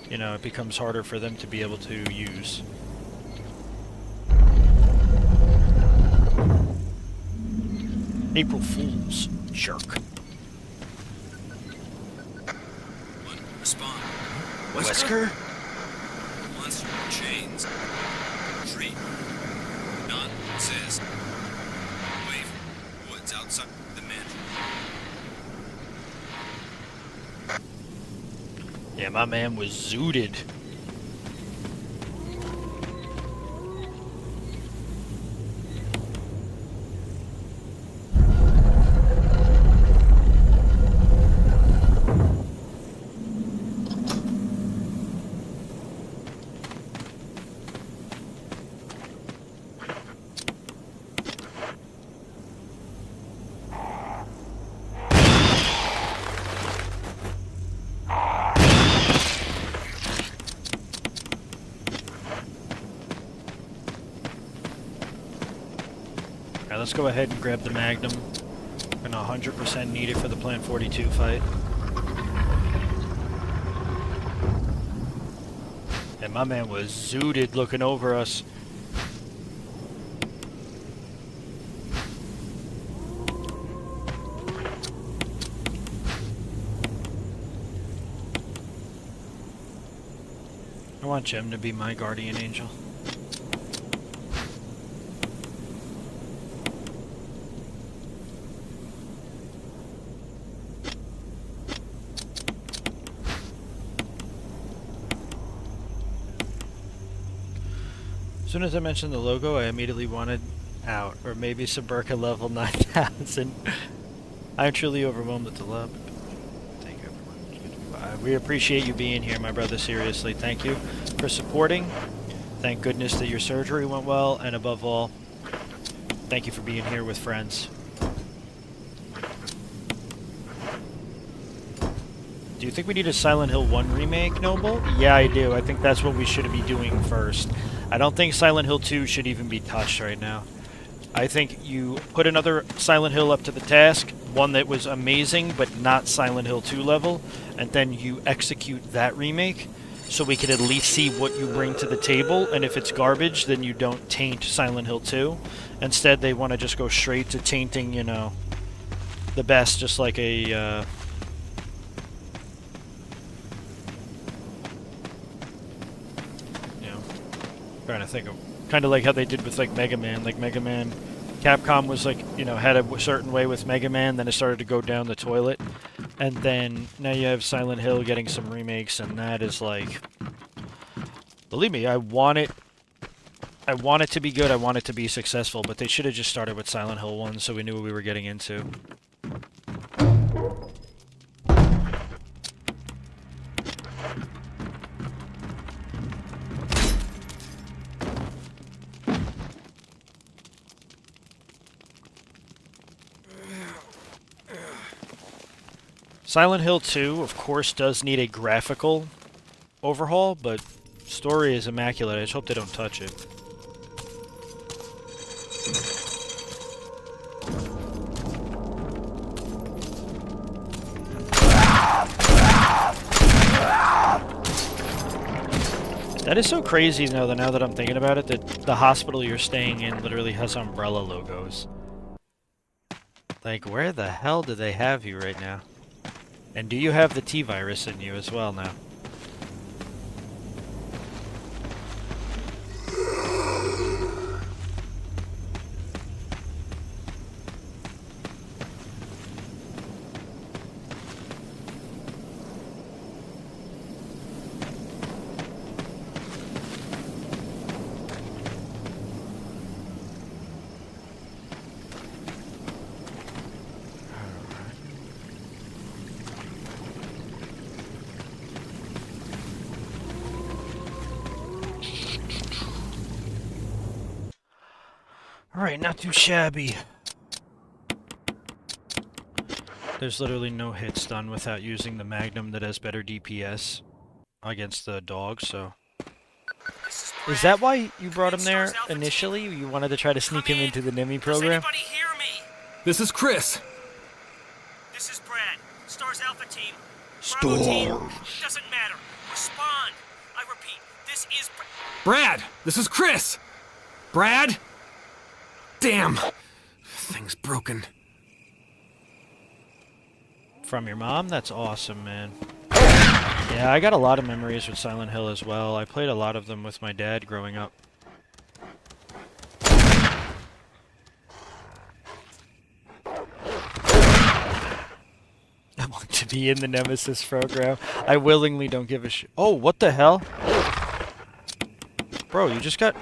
you know, it becomes harder for them to be able to use. April Fools, jerk. Respond. Wesker? Monster chains. Retreat. Yawn says. Wave. Woods outside the mansion. Yeah, my man was zooted. Let's go ahead and grab the Magnum. Gonna 100% need it for the Plan 42 fight. And my man was zooted looking over us. I want Jem to be my guardian angel. As soon as I mentioned the logo, I immediately wanted out, or maybe Suburka level 9000. I'm truly overwhelmed with the love. Thank you, everyone. We appreciate you being here, my brother. Seriously, thank you for supporting. Thank goodness that your surgery went well, and above all, thank you for being here with friends. Do you think we need a Silent Hill 1 remake, Noble? Yeah, I do. I think that's what we should be doing first. I don't think Silent Hill 2 should even be touched right now. I think you put another Silent Hill up to the task, one that was amazing but not Silent Hill 2 level, and then you execute that remake so we can at least see what you bring to the table, and if it's garbage, then you don't taint Silent Hill 2. Instead, they want to just go straight to tainting, you know, the best, just like a, you know, trying to think of, kind of like how they did with, like, Mega Man. Like, Mega Man, Capcom was, like, you know, had a certain way with Mega Man, then it started to go down the toilet. And then, now you have Silent Hill getting some remakes, and that is, like, believe me, I want it to be good, I want it to be successful, but they should have just started with Silent Hill 1 so we knew what we were getting into. Silent Hill 2, of course, does need a graphical overhaul, but story is immaculate. I just hope they don't touch it. That is so crazy, though, now that I'm thinking about it, that the hospital you're staying in literally has Umbrella logos. Like, where the hell do they have you right now? And do you have the T-virus in you as well now? Alright, not too shabby. There's literally no hits done without using the Magnum that has better DPS against the dog, so... Is that why you brought him there initially? You wanted to try to sneak him into the NIMI program? Does anybody hear me? This is Chris. This is Brad. Stars Alpha Team. Bravo Team. Doesn't matter. Respond. I repeat, this is Brad, this is Chris. Brad? Damn. Thing's broken. From your mom? That's awesome, man. Yeah, I got a lot of memories with Silent Hill as well. I played a lot of them with my dad growing up. I want to be in the Nemesis program. I willingly don't give a shit. Oh, what the hell? Bro, you just got...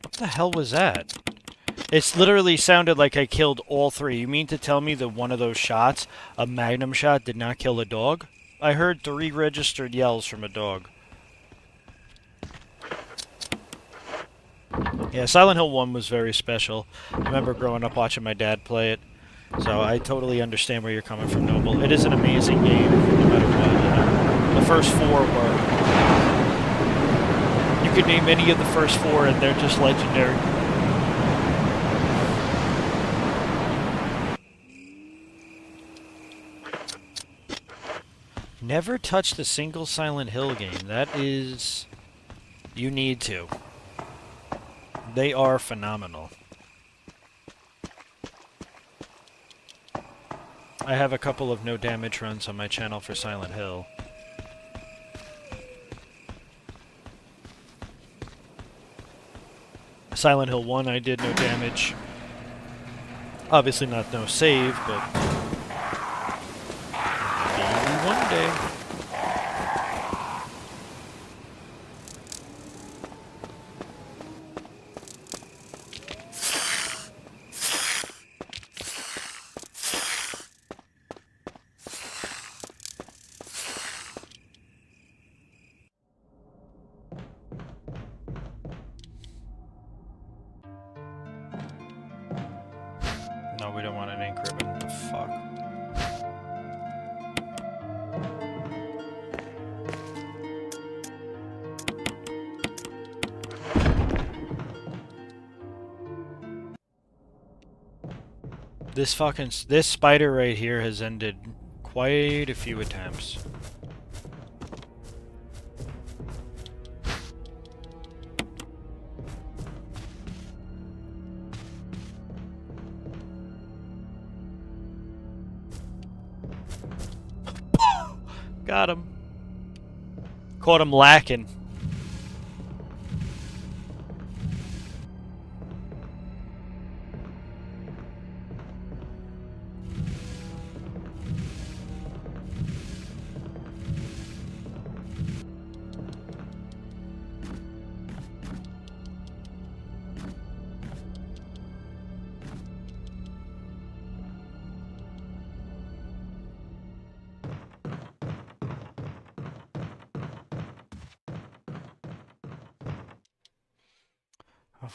What the hell was that? It literally sounded like I killed all three. You mean to tell me that one of those shots, a Magnum shot, did not kill a dog? I heard 3 registered yells from a dog. Yeah, Silent Hill 1 was very special. I remember growing up watching my dad play it. So I totally understand where you're coming from, Noble. It is an amazing game, no matter what. The first 4 were... You could name any of the first 4 and they're just legendary. Never touched a single Silent Hill game. That is... You need to. They are phenomenal. I have a couple of no damage runs on my channel for Silent Hill. Silent Hill 1 I did no damage. Obviously not no save, but... maybe one day. No, we don't want an ink ribbon. Fuck. This spider right here has ended quite a few attempts. Got him. Caught him lacking.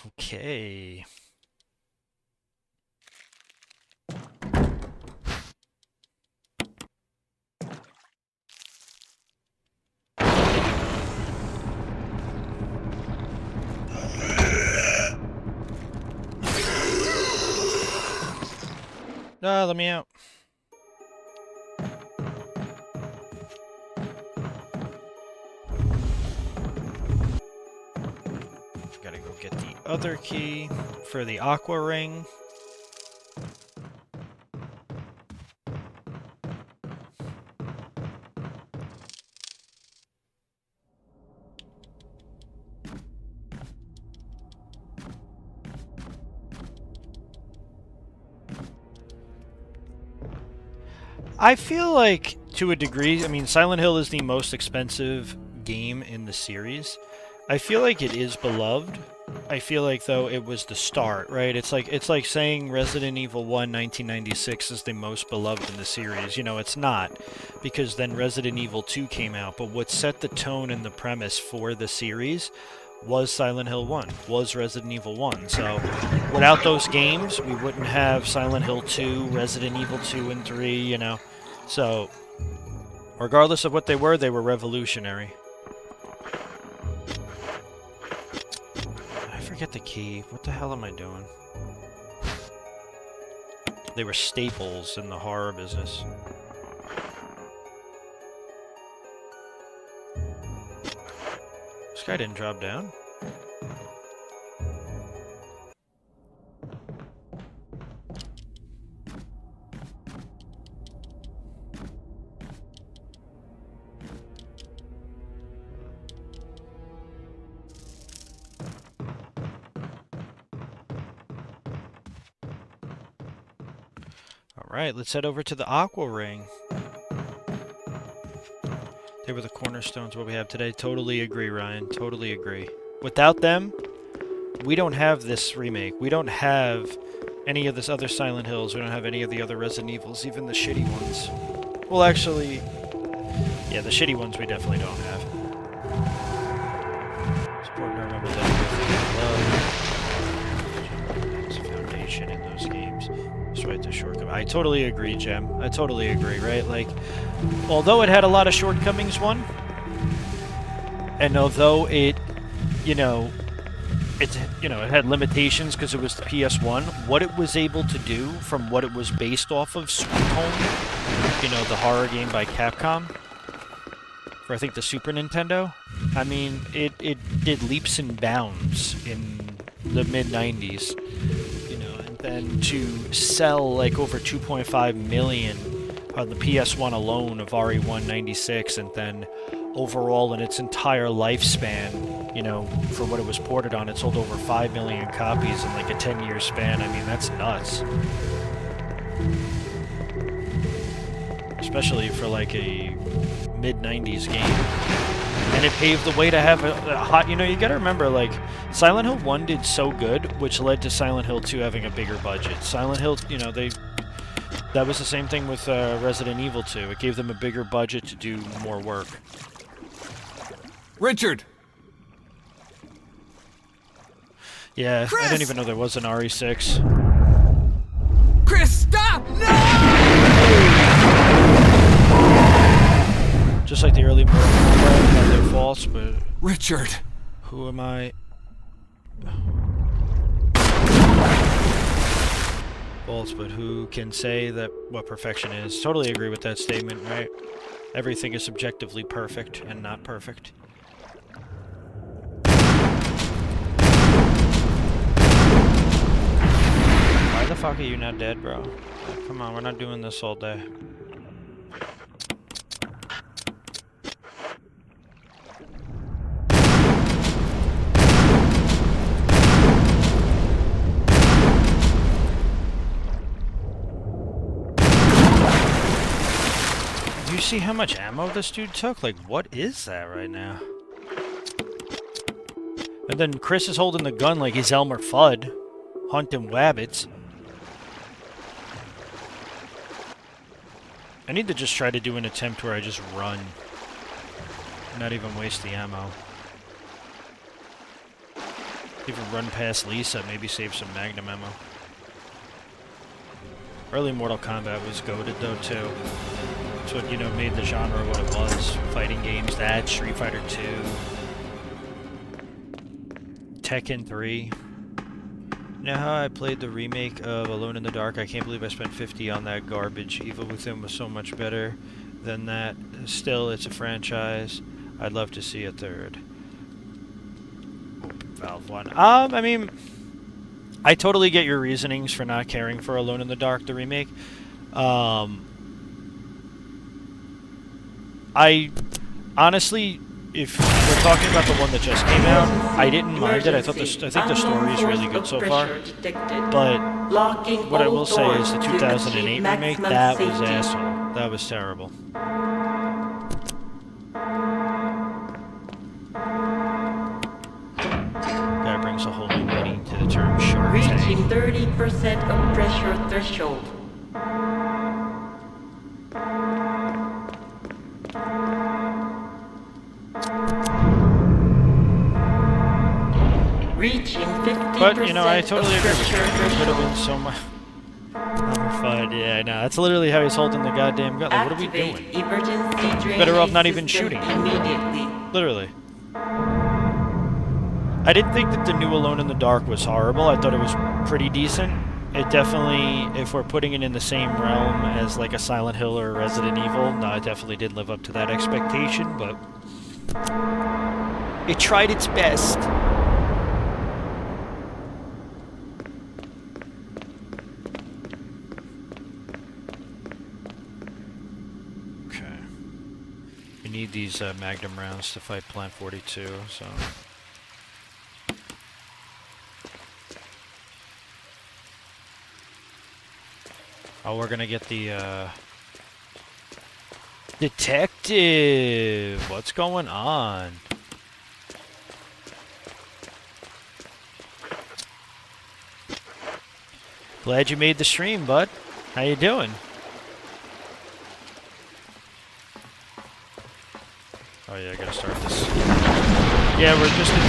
Okay. Let me out. Gotta go get the other key for the aqua ring. I feel like, to a degree, I mean, Silent Hill is the most expensive game in the series. I feel like it is beloved. I feel like, though, it was the start, right? It's like saying Resident Evil 1 1996 is the most beloved in the series. You know, it's not, because then Resident Evil 2 came out. But what set the tone and the premise for the series was Silent Hill 1, was Resident Evil 1. So without those games, we wouldn't have Silent Hill 2, Resident Evil 2 and 3, you know. So regardless of what they were revolutionary. I forget the key. What the hell am I doing? They were staples in the horror business. This guy didn't drop down. Alright, let's head over to the aqua ring. They were the cornerstones what we have today. Totally agree, Ryan. Totally agree. Without them, we don't have this remake. We don't have any of this other Silent Hills. We don't have any of the other Resident Evils, even the shitty ones. Well, actually, yeah, the shitty ones we definitely don't have. It's important to remember that there's a foundation in those games. Despite the shortcomings. I totally agree, Jem. I totally agree, right? Like, although it had a lot of shortcomings, and although it, it had limitations because it was the PS1, what it was able to do from what it was based off of, Sweet Home, the horror game by Capcom, for I think the Super Nintendo, I mean, it did leaps and bounds in the mid-90s. And to sell like over 2.5 million on the PS1 alone of RE196, and then overall in its entire lifespan, for what it was ported on, it sold over 5 million copies in like a 10-year span. I mean, that's nuts. Especially for like a mid-90s game. And it paved the way to have a hot... you gotta remember, like, Silent Hill 1 did so good, which led to Silent Hill 2 having a bigger budget. Silent Hill, that was the same thing with Resident Evil 2. It gave them a bigger budget to do more work. Richard! Yeah, Chris! I didn't even know there was an RE6. Chris, stop! No! Just like the early Mortal Kombat, they're false, but... Richard! Who am I? False, but who can say that what perfection is? Totally agree with that statement, right? Everything is subjectively perfect and not perfect. Why the fuck are you not dead, bro? Come on, we're not doing this all day. see how much ammo this dude took? Like, what is that right now? And then Chris is holding the gun like he's Elmer Fudd, hunting wabbits. I need to just try to do an attempt where I just run. Not even waste the ammo. Even run past Lisa, maybe save some Magnum ammo. Early Mortal Kombat was goated though too. That's what, you know, made the genre what it was. Fighting games, that, Street Fighter 2. Tekken 3. You know how I played the remake of Alone in the Dark? I can't believe I spent $50 on that garbage. Evil Within was so much better than that. Still, it's a franchise. I'd love to see a third. Valve 1. I mean, I totally get your reasonings for not caring for Alone in the Dark, the remake. I honestly, if we're talking about the one that just came out, I didn't mind it. I think the story is really good so far. But what I will say is the 2008 remake, that was asshole. That was terrible. Guy brings a whole new meaning to the term shark tank. Reaching 30% of pressure threshold. Reaching 50%. But, you know, I totally agree with you. It could have been so much more fun. Yeah, I know. That's literally how he's holding the goddamn gun. Like, what are we doing? Better off not even shooting. Literally. I didn't think that the new Alone in the Dark was horrible. I thought it was pretty decent. It definitely, if we're putting it in the same realm as like a Silent Hill or a Resident Evil, no, it definitely did live up to that expectation, but it tried its best. Okay. We need these Magnum rounds to fight Plant 42, so... Oh, we're gonna get the, detective! What's going on? Glad you made the stream, bud. How you doing? Oh yeah, I gotta start this. Yeah, we're just in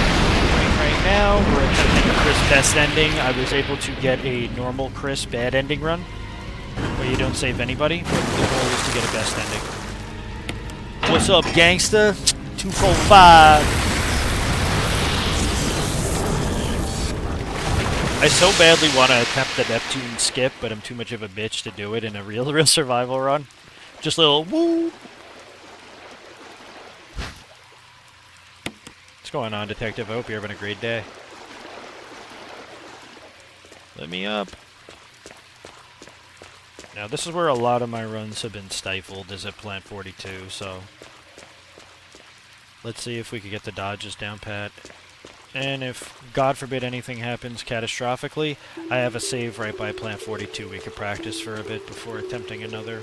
right now. We're attempting a Chris best ending. I was able to get a normal Chris bad ending run, where you don't save anybody, but the goal is to get a best ending. What's up, gangsta? 245. I so badly want to attempt the Neptune skip, but I'm too much of a bitch to do it in a real survival run. Just a little woo. What's going on, Detective? I hope you're having a great day. Let me up. Now, this is where a lot of my runs have been stifled, is at Plant 42, so... Let's see if we can get the dodges down pat. And if, God forbid, anything happens catastrophically, I have a save right by Plant 42 we could practice for a bit before attempting another.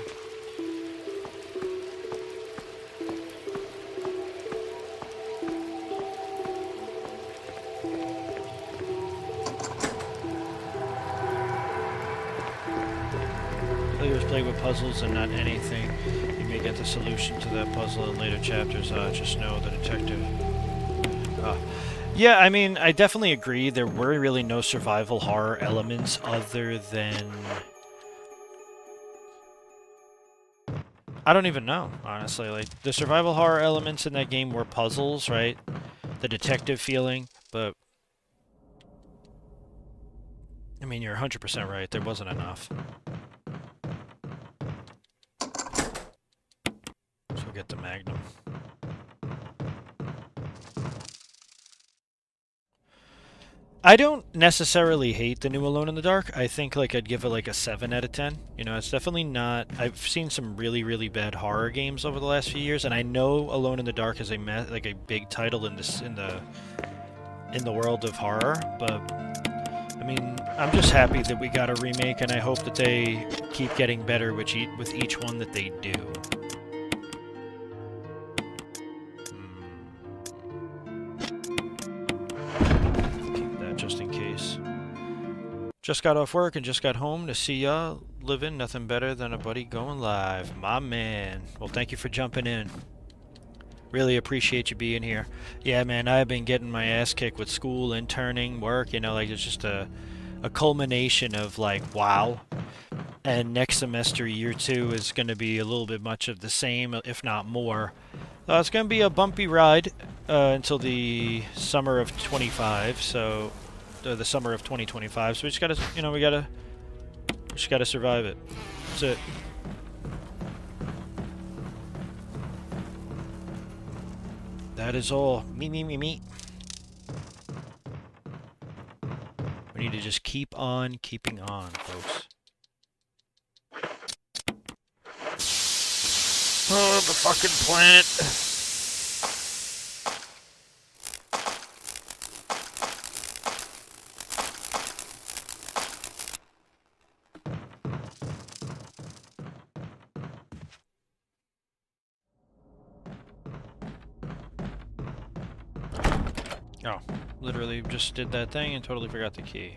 Players play with puzzles and not anything. You may get the solution to that puzzle in later chapters. Just know the detective. Yeah, I mean, I definitely agree. There were really no survival horror elements other than... I don't even know, honestly. Like, the survival horror elements in that game were puzzles, right? The detective feeling, but... I mean, you're 100% right. There wasn't enough. So we'll get the Magnum. I don't necessarily hate the new Alone in the Dark. I think like I'd give it like a 7 out of 10. You know, it's definitely not... I've seen some really, really bad horror games over the last few years, and I know Alone in the Dark is like a big title in this in the world of horror. But I mean, I'm just happy that we got a remake, and I hope that they keep getting better with each one that they do. Just got off work and just got home to see y'all living. Nothing better than a buddy going live. My man. Well, thank you for jumping in. Really appreciate you being here. Yeah, man, I've been getting my ass kicked with school, interning, work, you know, like it's just a culmination of like, wow. And next semester, year 2, is going to be a little bit much of the same, if not more. It's going to be a bumpy ride until the summer of 25, so the summer of 2025. So we just got to, you know, we just got to survive it. That's it. That is all. Me. We need to just keep on keeping on, folks. Oh, the fucking planet. Oh, literally just did that thing and totally forgot the key.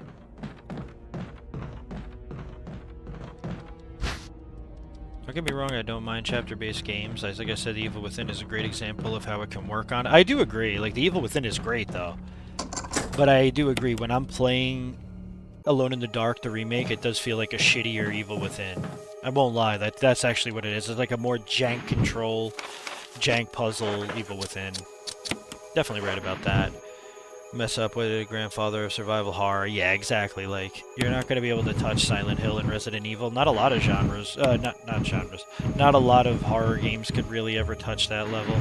Don't get me wrong, I don't mind chapter-based games. Like I said, The Evil Within is a great example of how it can work on. I do agree, like, The Evil Within is great, though. But I do agree, when I'm playing Alone in the Dark, the remake, it does feel like a shittier Evil Within. I won't lie, that's actually what it is. It's like a more jank control, jank puzzle Evil Within. Definitely right about that. Mess up with a grandfather of survival horror. Yeah, exactly. Like, you're not going to be able to touch Silent Hill and Resident Evil. Not a lot of genres. Not genres. Not a lot of horror games could really ever touch that level.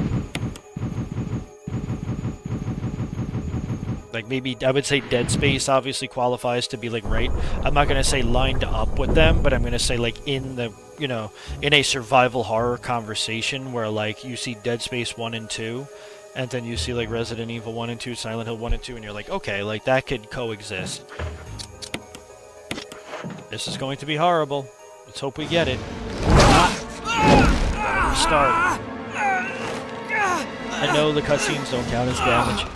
Like, maybe, I would say Dead Space obviously qualifies to be, like, right. I'm not going to say lined up with them, but I'm going to say, like, in the, you know, in a survival horror conversation where, like, you see Dead Space 1 and 2, and then you see, like, Resident Evil 1 and 2, Silent Hill 1 and 2, and you're like, okay, like, that could coexist. This is going to be horrible. Let's hope we get it. Gotta restart. I know the cutscenes don't count as damage.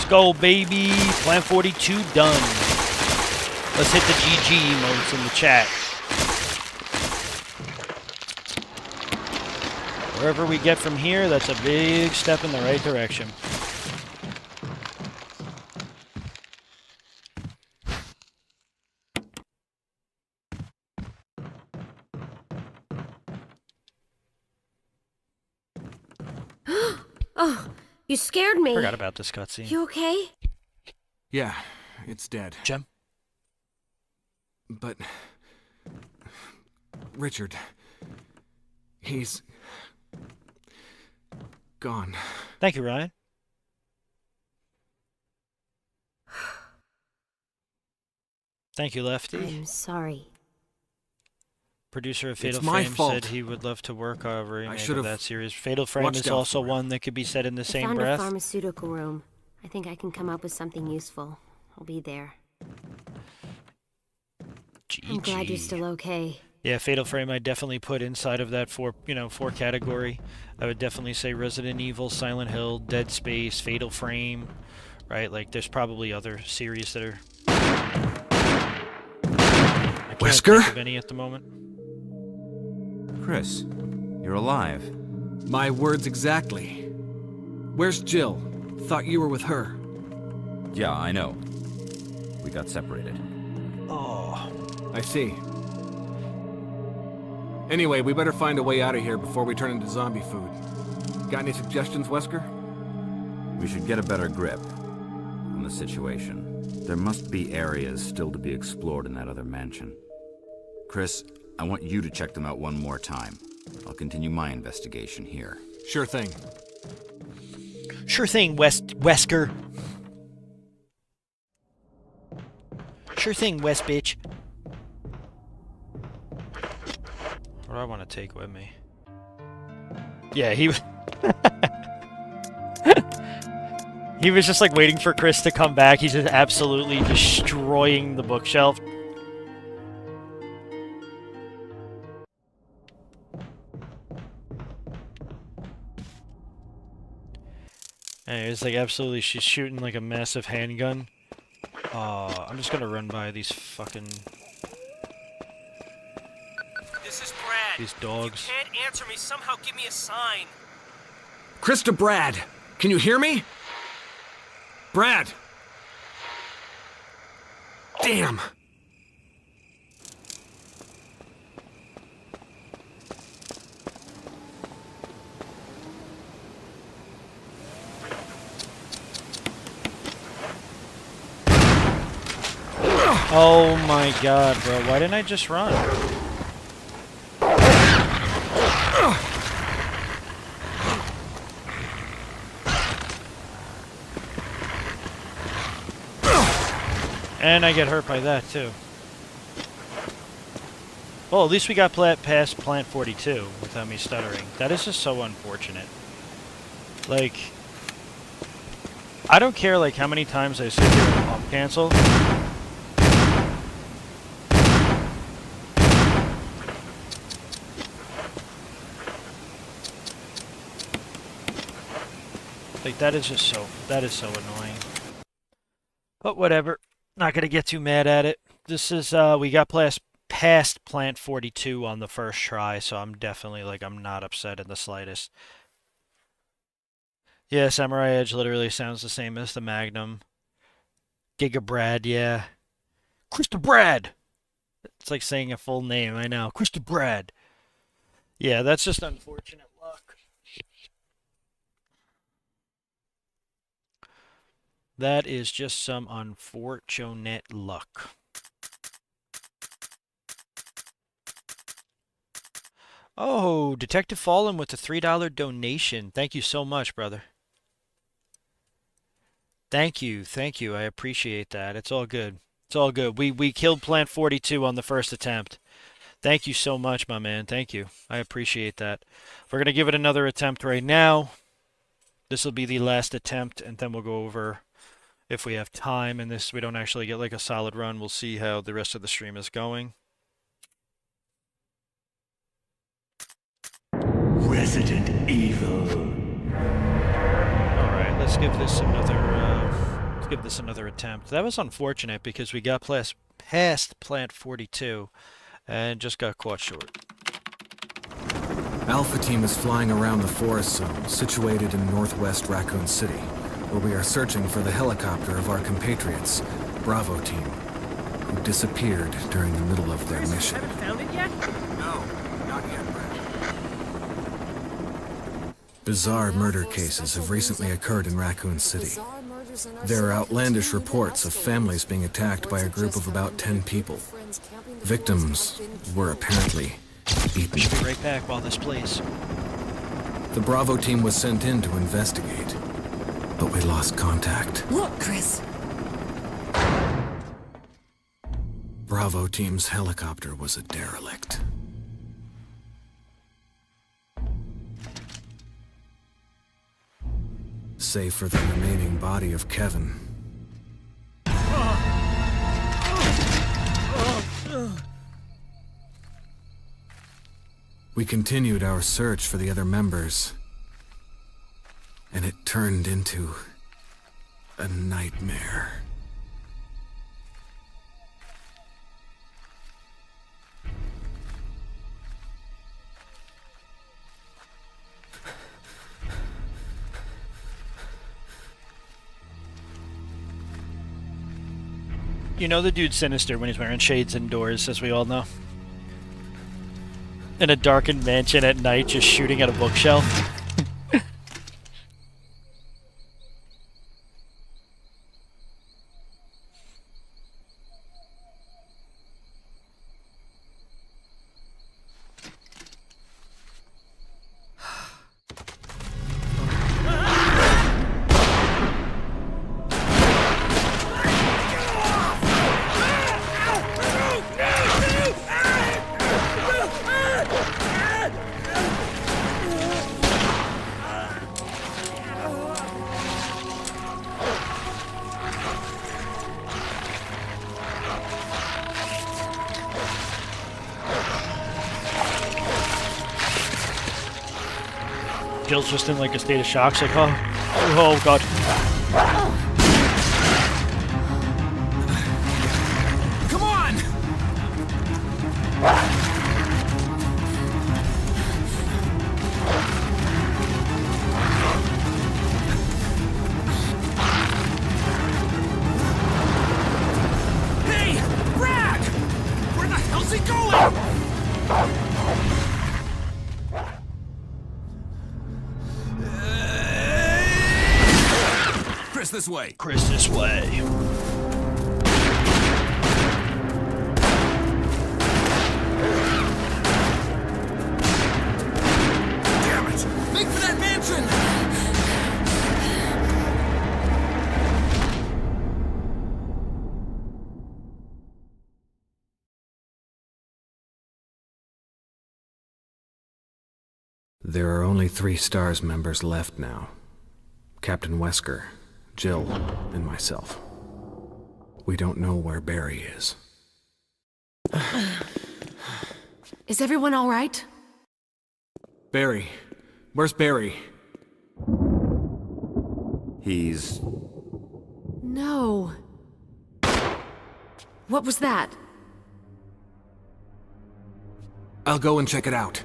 Go, baby. Plan 42 done. Let's hit the GG emotes in the chat. Wherever we get from here, that's a big step in the right direction. Oh, you scared me. Forgot about this cutscene. You okay? Yeah, it's dead. Gem? But... Richard... He's... gone. Thank you, Ryan. Thank you, Lefty. I'm sorry. Producer of Fatal It's my Frame fault. said he would love to work on a remake of should've that series. Fatal Frame watched is out also for it. one that could be said in the I same found breath. a pharmaceutical room. I think I can come up with something useful. I'll be there. I'm glad you're still okay. Yeah, Fatal Frame I definitely put inside of that four category. I would definitely say Resident Evil, Silent Hill, Dead Space, Fatal Frame, right? Like, there's probably other series that are... I can't Wesker? think of any at the moment. Chris, you're alive. My words exactly. Where's Jill? Thought you were with her. Yeah, I know. We got separated. Oh. I see. Anyway, we better find a way out of here before we turn into zombie food. Got any suggestions, Wesker? We should get a better grip on the situation. There must be areas still to be explored in that other mansion. Chris, I want you to check them out one more time. I'll continue my investigation here. Sure thing. Sure thing, Wesker. Sure thing, West bitch. What do I want to take with me? Yeah, he was... He was just like waiting for Chris to come back. He's just absolutely destroying the bookshelf. And it's like absolutely, she's shooting like a massive handgun. I'm just gonna run by these fucking... This is Brad. These dogs. If you can't answer me, somehow give me a sign. Chris to Brad. Can you hear me? Brad! Damn! Oh my god, bro. Why didn't I just run? And I get hurt by that, too. Well, at least we got past Plant 42 without me stuttering. That is just so unfortunate. Like, I don't care, like, how many times I sit here and pump cancel. Like, that is so annoying. But whatever. Not gonna get too mad at it. This is, we got past Plant 42 on the first try, so I'm definitely, like, I'm not upset in the slightest. Yeah, Samurai Edge literally sounds the same as the Magnum. Giga Brad, yeah. Krista Brad! It's like saying a full name, I know. Krista Brad! Yeah, that's just unfortunate luck. That is just some unfortunate luck. Oh, Detective Fallen with the $3 donation. Thank you so much, brother. Thank you, I appreciate that. It's all good. It's all good. We killed Plant 42 on the first attempt. Thank you so much, my man. Thank you. I appreciate that. We're going to give it another attempt right now. This will be the last attempt, and then we'll go over... If we have time and this, we don't actually get like a solid run, we'll see how the rest of the stream is going. Resident Evil. All right, let's give this another attempt. That was unfortunate because we got past Plant 42 and just got caught short. Alpha Team is flying around the forest zone situated in northwest Raccoon City, where we are searching for the helicopter of our compatriots, Bravo Team, who disappeared during the middle of their mission. Haven't found it yet? No, not yet, Brad. Bizarre murder cases have recently occurred in Raccoon City. There are outlandish reports of families being attacked by a group of about 10 people. Victims were apparently eaten. Should be right back while this plays. The Bravo Team was sent in to investigate, but we lost contact. Look, Chris. Bravo Team's helicopter was a derelict. Save for the remaining body of Kevin. We continued our search for the other members, and it turned into a nightmare. You know the dude's sinister when he's wearing shades indoors, as we all know. In a darkened mansion at night, just shooting at a bookshelf. Jill's just in like a state of shock. She's like, oh god. Come on! Hey! Brad! Where the hell's he going? Chris, this way. Chris, this way. Damn it! Make for that mansion! There are only 3 STARS members left now. Captain Wesker, Jill, and myself. We don't know where Barry is. Is everyone all right? Barry. Where's Barry? He's... No. What was that? I'll go and check it out.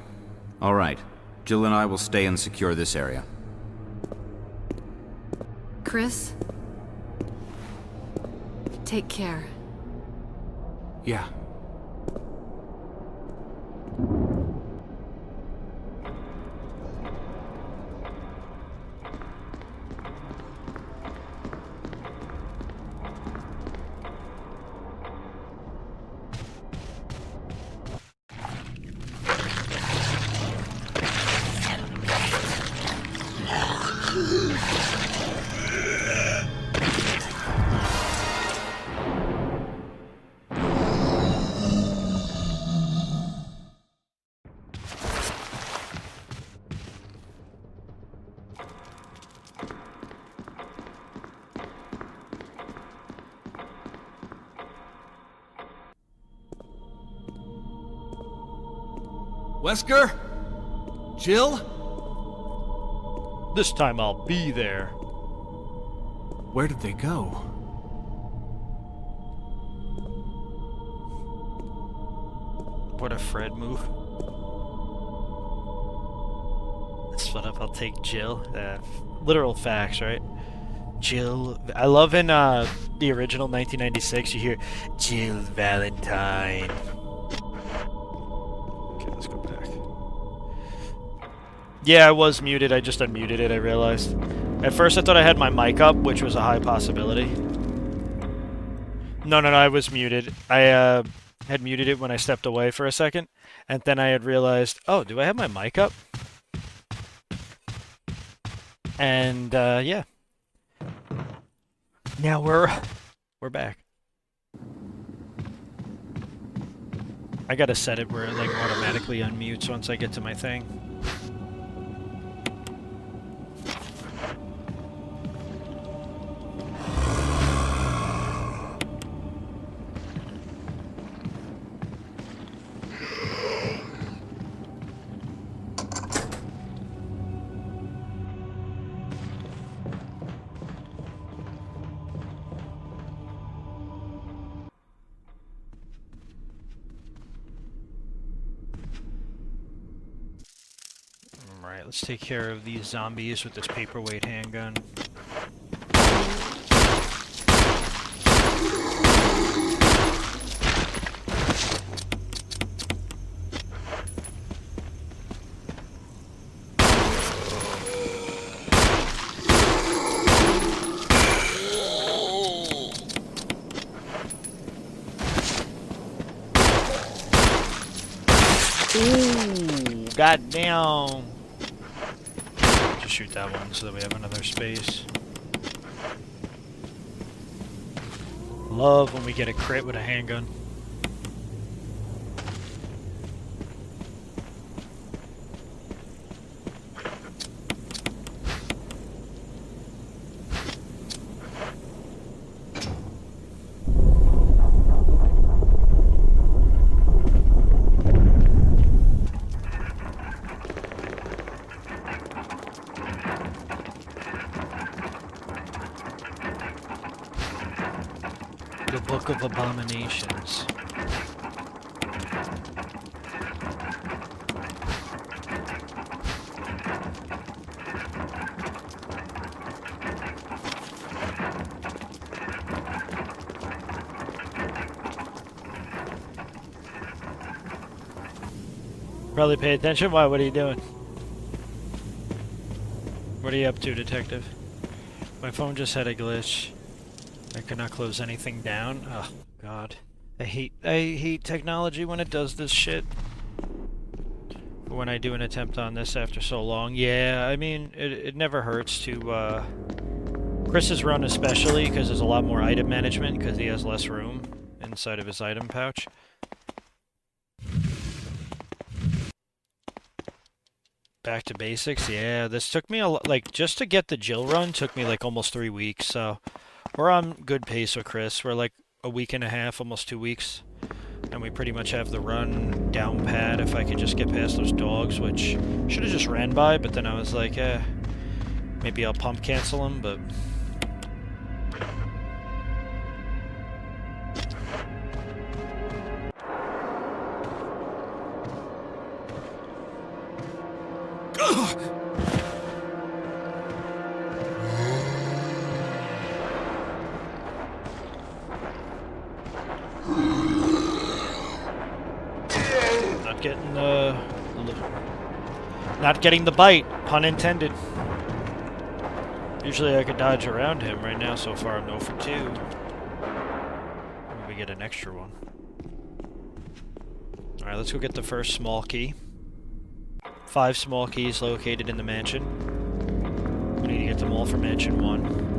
All right. Jill and I will stay and secure this area. Chris? Take care. Yeah. Wesker? Jill? This time I'll be there. Where did they go? What a Fred move. Split up, I'll take Jill. Literal facts, right? Jill. I love in the original 1996, you hear Jill Valentine. Okay, let's go back. Yeah, I was muted. I just unmuted it, I realized. At first I thought I had my mic up, which was a high possibility. No, I was muted. I had muted it when I stepped away for a second, and then I had realized, oh, do I have my mic up? And yeah. Now we're back. I gotta set it where it like automatically unmutes once I get to my thing. Alright, let's take care of these zombies with this paperweight handgun. Ooh, goddamn. Just shoot that one so that we have another space. Love when we get a crit with a handgun. The Book of Abominations. Probably pay attention. Why? What are you doing? What are you up to, detective? My phone just had a glitch. I could not close anything down. Oh, God. I hate technology when it does this shit. When I do an attempt on this after so long. Yeah, I mean, it never hurts to, Chris's run especially, because there's a lot more item management, because he has less room inside of his item pouch. Back to basics, yeah. This took me like, just to get the Jill run took me like almost 3 weeks, so we're on good pace with Chris. We're like a week and a half, almost 2 weeks, and we pretty much have the run down pat if I could just get past those dogs, which should have just ran by, but then I was like, maybe I'll pump cancel them, but... Not getting the bite, pun intended. Usually I could dodge around him. Right now, so far, I'm 0 for 2. Maybe we get an extra one. Alright, let's go get the first small key. 5 small keys located in the mansion. We need to get them all for Mansion 1.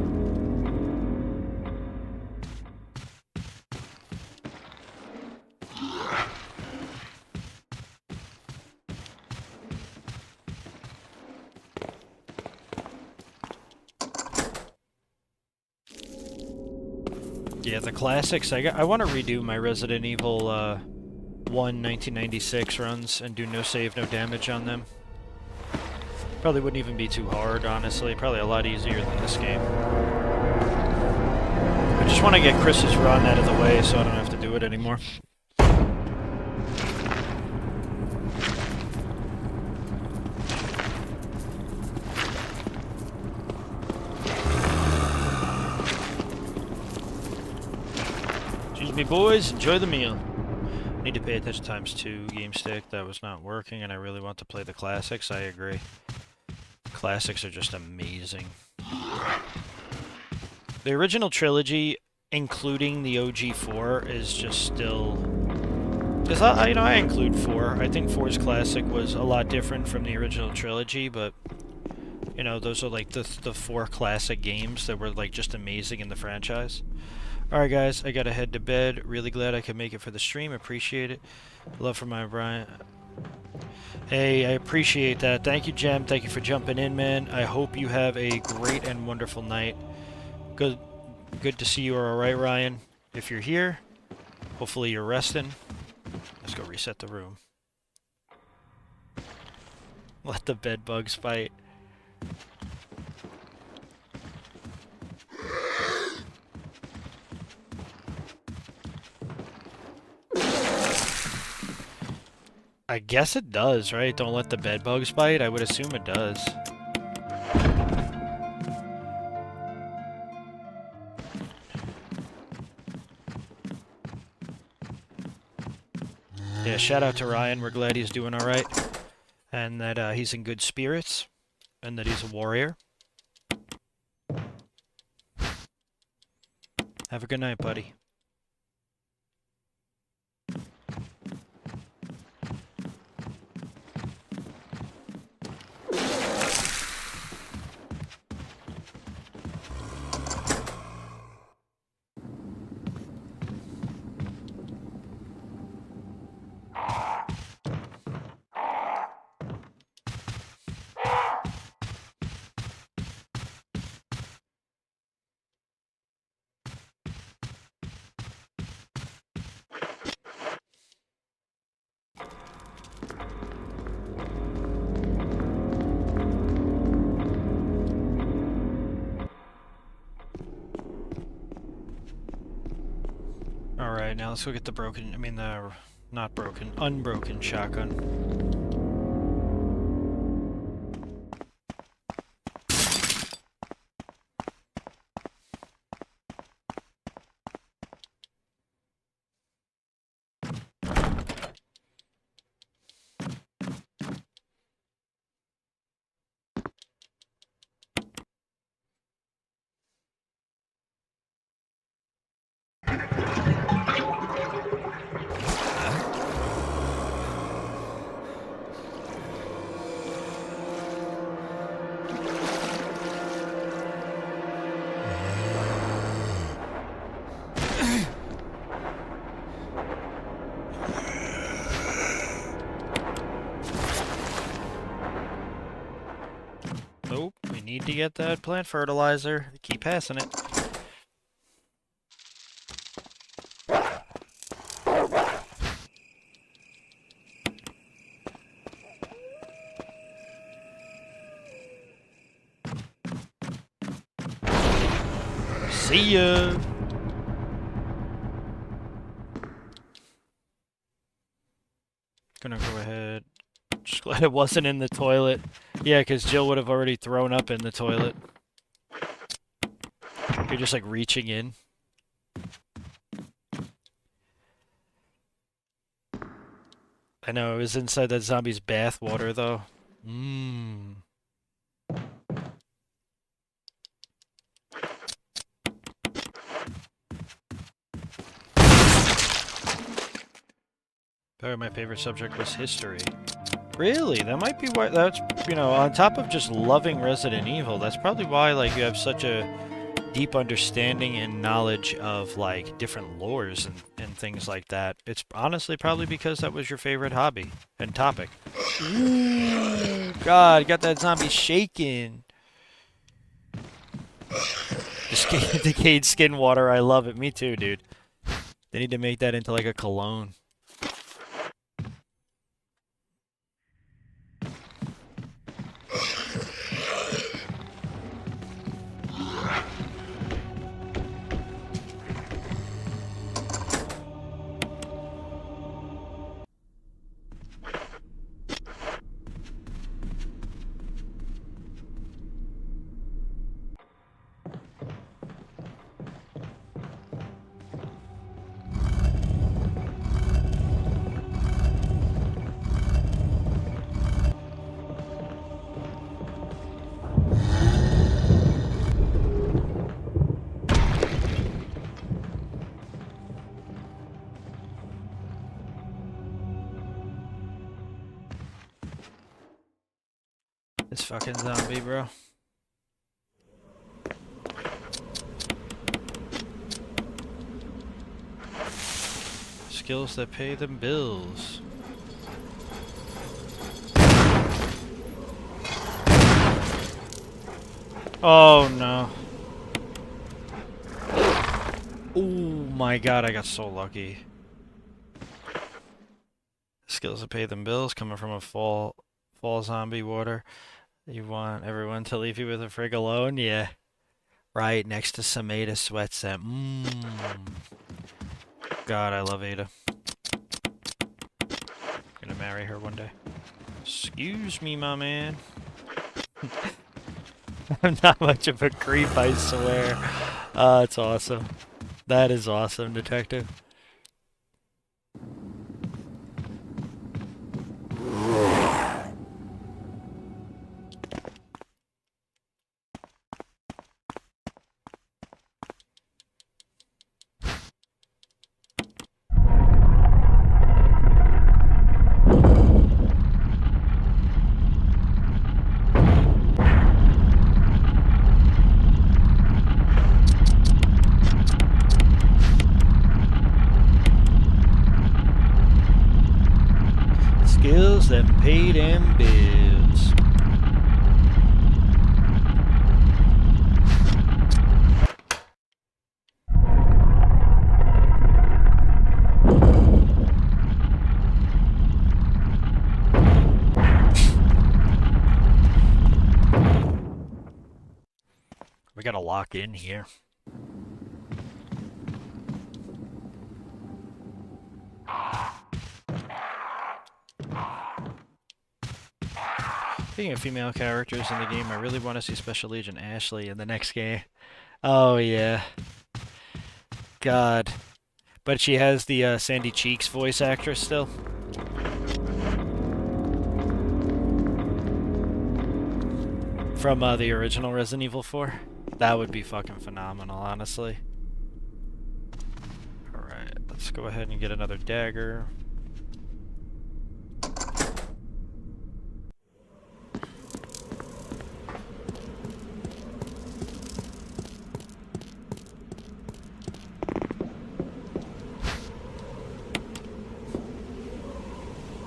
Yeah, the classics. I want to redo my Resident Evil 1 1996 runs and do no save, no damage on them. Probably wouldn't even be too hard, honestly. Probably a lot easier than this game. I just want to get Chris's run out of the way so I don't have to do it anymore. Me boys, enjoy the meal. Need to pay attention to ×2 game stick. That was not working, and I really want to play the classics. I agree. Classics are just amazing. The original trilogy, including the OG4, is just still... Because I include 4. I think 4's classic was a lot different from the original trilogy, but you know, those are like the 4 classic games that were like just amazing in the franchise. Alright guys, I gotta head to bed. Really glad I could make it for the stream. Appreciate it. Love for my Brian. Hey, I appreciate that. Thank you, Jem. Thank you for jumping in, man. I hope you have a great and wonderful night. Good to see you are alright, Ryan. If you're here, hopefully you're resting. Let's go reset the room. Let the bed bugs fight. I guess it does, right? Don't let the bed bugs bite? I would assume it does. Yeah, shout out to Ryan. We're glad he's doing alright. And that he's in good spirits. And that he's a warrior. Have a good night, buddy. Alright, now let's go get the broken, I mean the, not broken, unbroken shotgun. Nope, we need to get that plant fertilizer. Keep passing it. See ya! Gonna go ahead. Just glad it wasn't in the toilet. Yeah, because Jill would have already thrown up in the toilet. You're just like reaching in. I know, it was inside that zombie's bath water though. Mmm. Probably my favorite subject was history. Really? That might be why, that's, you know, on top of just loving Resident Evil, that's probably why, like, you have such a deep understanding and knowledge of, like, different lores and things like that. It's honestly probably because that was your favorite hobby and topic. Ooh, God, got that zombie shaking. Decayed skin water, I love it. Me too, dude. They need to make that into, like, a cologne. This fucking zombie, bro. Skills that pay them bills. Oh no. Oh my god, I got so lucky. Skills that pay them bills coming from a fall zombie water. You want everyone to leave you with a frig alone? Yeah. Right next to some Ada sweat set. God, I love Ada. Gonna marry her one day. Excuse me, my man. I'm not much of a creep, I swear. It's awesome. That is awesome, detective. Skills that pay them bills. We gotta lock in here. Speaking of female characters in the game, I really want to see Special Agent Ashley in the next game. Oh yeah. God. But she has the Sandy Cheeks voice actress still. From the original Resident Evil 4. That would be fucking phenomenal, honestly. Alright, let's go ahead and get another dagger.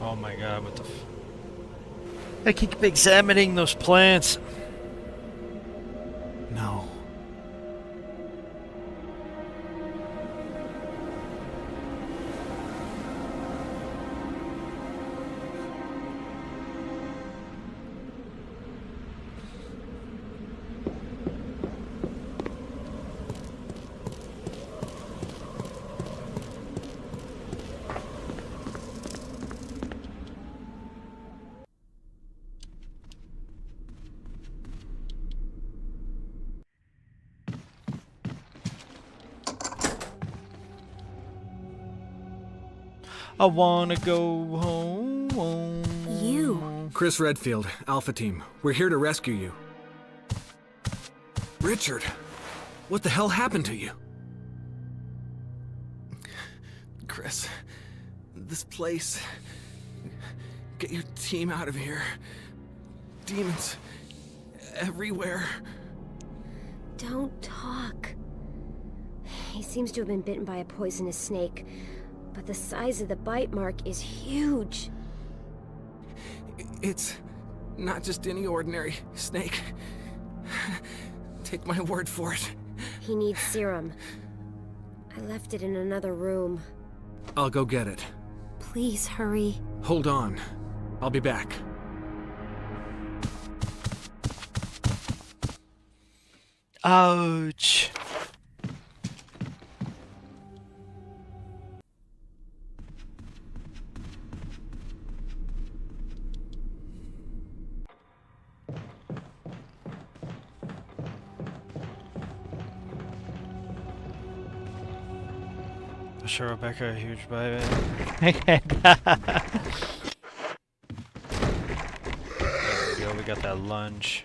Oh my god, what the f... I keep examining those plants. No. I wanna go home. You. Chris Redfield, Alpha Team. We're here to rescue you. Richard, what the hell happened to you? Chris, this place. Get your team out of here. Demons everywhere. Don't talk. He seems to have been bitten by a poisonous snake, but the size of the bite mark is huge. It's not just any ordinary snake. Take my word for it. He needs serum. I left it in another room. I'll go get it. Please hurry. Hold on. I'll be back. Ouch. Sure, Rebecca, huge bye. There we go, we got that lunge.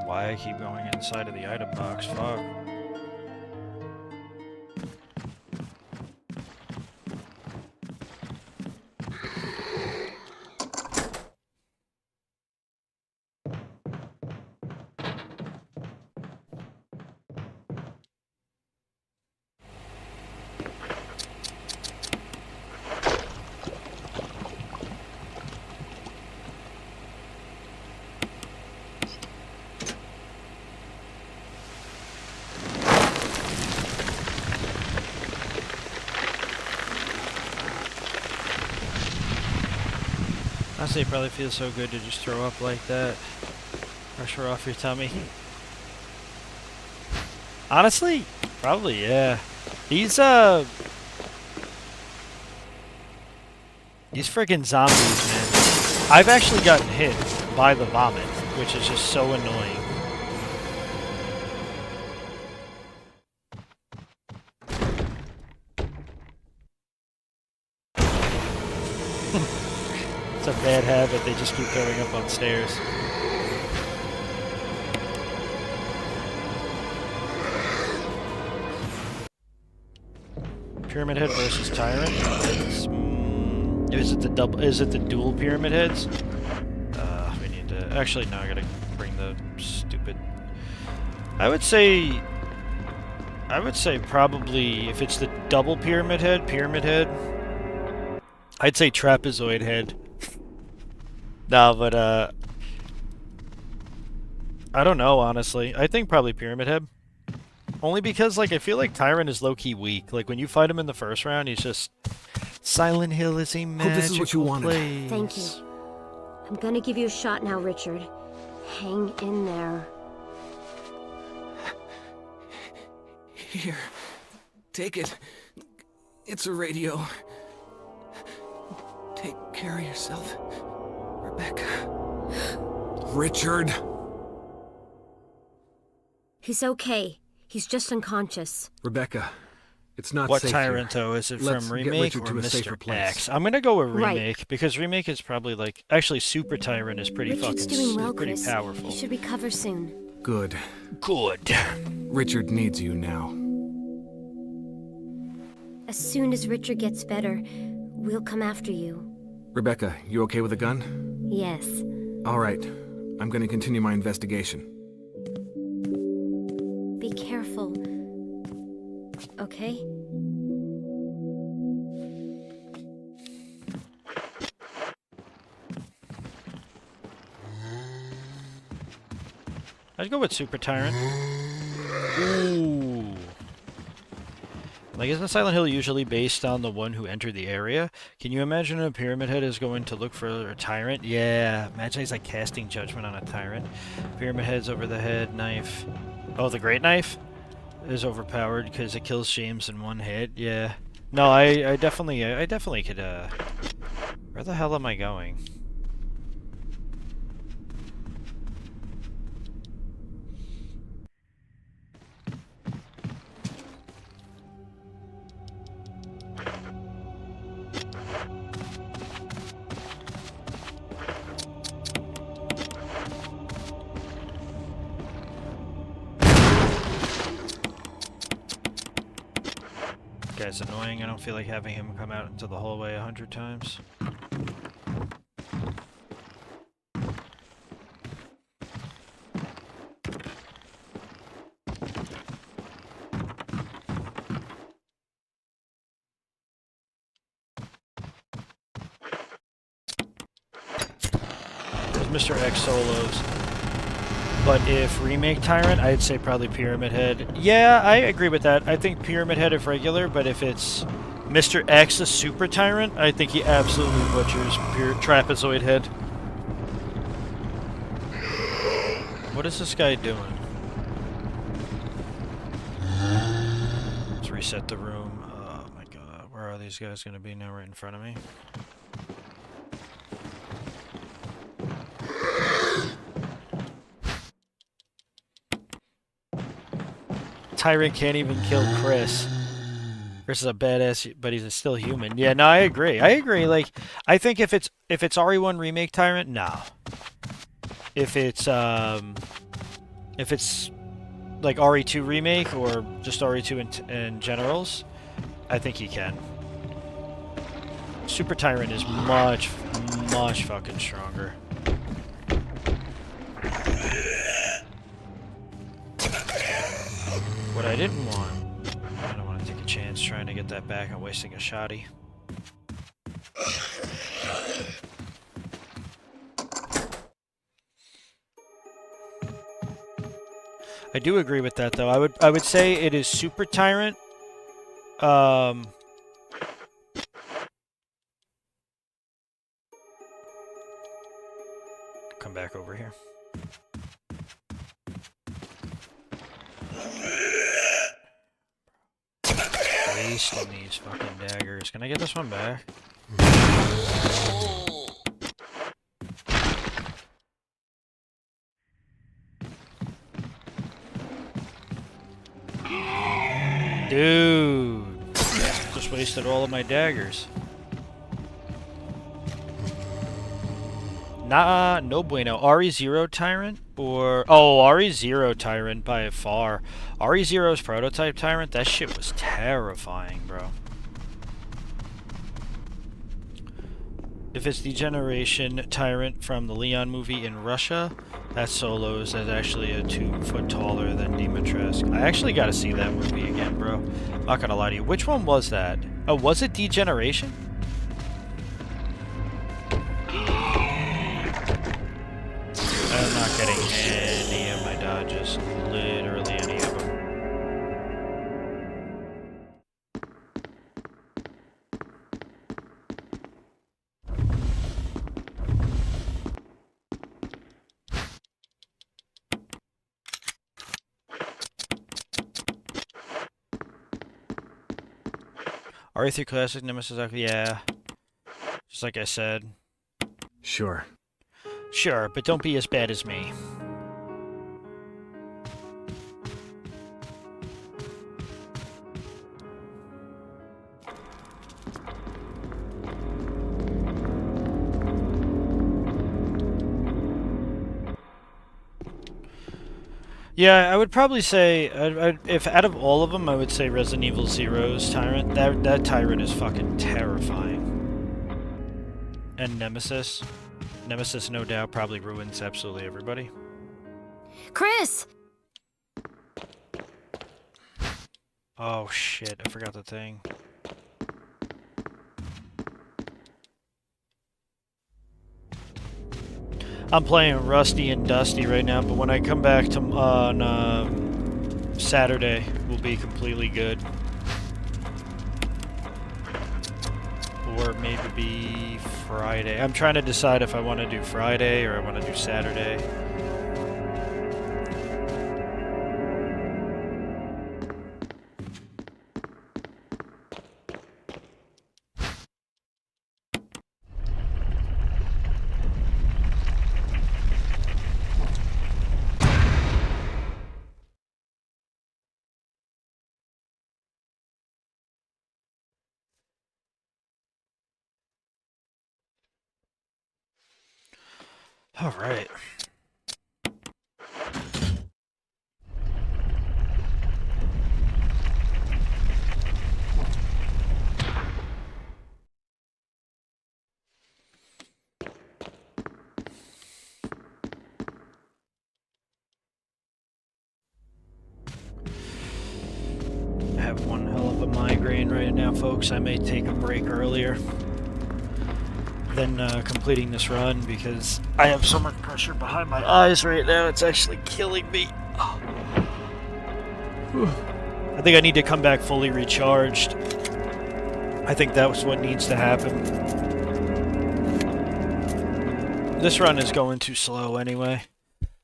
Why I keep going inside of the item box, fuck. Honestly, it probably feels so good to just throw up like that. Pressure off your tummy. Honestly, probably, yeah. These freaking zombies, man. I've actually gotten hit by the vomit, which is just so annoying. It's a bad habit, they just keep going up on stairs. Pyramid Head versus Tyrant. Is it the double? Is it the dual Pyramid Heads? We need to. Actually, no. I gotta bring the stupid. I would say probably if it's the double Pyramid Head. I'd say Trapezoid Head. No, but I don't know, honestly. I think probably Pyramid Head. Only because, like, I feel like Tyrant is low-key weak. Like, when you fight him in the first round, he's just... Silent Hill is a magical Hope this is what you wanted. place. Thank you. I'm gonna give you a shot now, Richard. Hang in there. Here. Take it. It's a radio. Take care of yourself, Rebecca. Richard! He's okay. He's just unconscious. Rebecca, it's not What safe Tyrant, here. though? Is it Let's from get Remake Richard or to a safer Mr. place. X? I'm gonna go with Right. Remake, because Remake is probably like... Actually, Super Tyrant is pretty Richard's doing well, pretty Chris. powerful. He should recover soon. Good. Good. Richard needs you now. As soon as Richard gets better, we'll come after you. Rebecca, you okay with a gun? Yes. All right. I'm going to continue my investigation. Be careful. Okay? I'd go with Super Tyrant. Ooh. Like, isn't Silent Hill usually based on the one who entered the area? Can you imagine a Pyramid Head is going to look for a Tyrant? Yeah, imagine he's like casting judgment on a Tyrant. Pyramid Head's over the head, knife. Oh, the Great Knife is overpowered because it kills James in one hit. Yeah. No, I definitely could, where the hell am I going? Guy's annoying. I don't feel like having him come out into the hallway 100 times. There's Mr. X solos. But if Remake Tyrant, I'd say probably Pyramid Head. Yeah, I agree with that. I think Pyramid Head if regular, but if it's Mr. X, the Super Tyrant, I think he absolutely butchers Trapezoid Head. What is this guy doing? Let's reset the room. Oh my god, where are these guys going to be now right in front of me? Tyrant can't even kill Chris. Chris is a badass, but he's still human. Yeah, no, I agree. Like, I think if it's RE1 Remake Tyrant, no. If it's like RE2 Remake or just RE2 and Generals, I think he can. Super Tyrant is much fucking stronger. What I didn't want, I don't want to take a chance trying to get that back and wasting a shotty. I do agree with that though. I would say it is Super Tyrant. Come back over here. Wasting these fucking daggers. Can I get this one back? Dude. Just wasted all of my daggers. Nah, no bueno. RE0 Tyrant or... Oh, RE0 Tyrant by far. RE0's Prototype Tyrant, that shit was terrifying, bro. If it's Degeneration Tyrant from the Leon movie in Russia, that solos is actually a 2 foot taller than Dimitrescu. I actually gotta see that movie again, bro. I'm not gonna lie to you. Which one was that? Oh, was it Degeneration? I'm not getting any of my dodges. Literally any of them. RE3 Classic, Nemesis, yeah. Just like I said. Sure. Sure, but don't be as bad as me. Yeah, I would probably say, if out of all of them, I would say Resident Evil Zero's Tyrant. That Tyrant is fucking terrifying. And Nemesis. Nemesis, no doubt, probably ruins absolutely everybody. Chris! Oh shit, I forgot the thing. I'm playing Rusty and Dusty right now, but when I come back to on Saturday, we'll be completely good. Or maybe be Friday. I'm trying to decide if I want to do Friday or I want to do Saturday. All right. I have one hell of a migraine right now, folks. I may take a break earlier than completing this run because I have so much pressure behind my eyes right now. It's actually killing me. Oh. I think I need to come back fully recharged. I think that was what needs to happen. This run is going too slow anyway.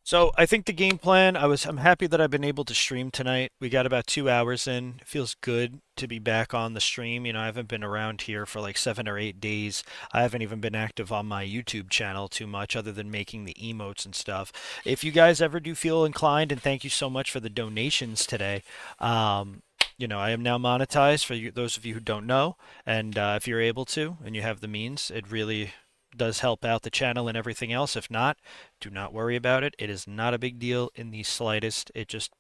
So I think the game plan, I'm happy that I've been able to stream tonight. We got about 2 hours in. It feels good to be back on the stream. You know, I haven't been around here for like 7 or 8 days. I haven't even been active on my YouTube channel too much other than making the emotes and stuff. If you guys ever do feel inclined, and thank you so much for the donations today. You know, I am now monetized for you, those of you who don't know. And if you're able to and you have the means, it really does help out the channel and everything else. If not, do not worry about it. It is not a big deal in the slightest. It just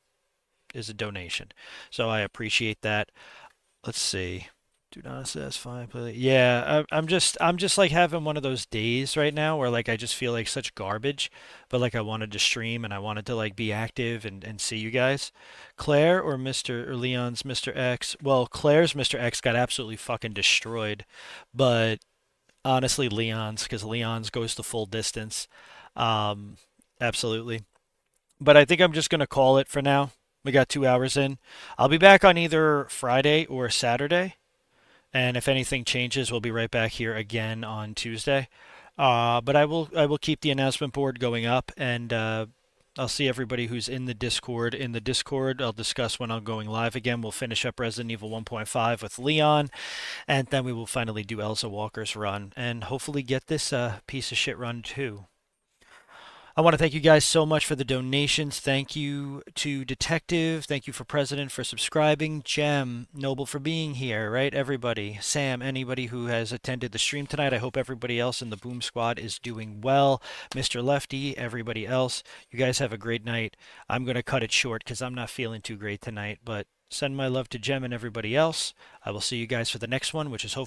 is a donation. So I appreciate that. Let's see. Do not satisfy. Yeah, I'm just like having one of those days right now where like I just feel like such garbage, but like I wanted to stream and I wanted to like be active and see you guys. Claire or Leon's Mr. X? Well, Claire's Mr. X got absolutely fucking destroyed, but honestly, Leon's, because Leon's goes the full distance. Absolutely. But I think I'm just going to call it for now. We got 2 hours in. I'll be back on either Friday or Saturday. And if anything changes, we'll be right back here again on Tuesday. But I will keep the announcement board going up, and I'll see everybody who's in the Discord. In the Discord, I'll discuss when I'm going live again. We'll finish up Resident Evil 1.5 with Leon, and then we will finally do Elsa Walker's run, and hopefully get this piece of shit run too. I want to thank you guys so much for the donations. Thank you to Detective. Thank you for President for subscribing. Jem, Noble for being here, right? Everybody. Sam, anybody who has attended the stream tonight. I hope everybody else in the Boom Squad is doing well. Mr. Lefty, everybody else. You guys have a great night. I'm going to cut it short because I'm not feeling too great tonight, but send my love to Jem and everybody else. I will see you guys for the next one, which is hopefully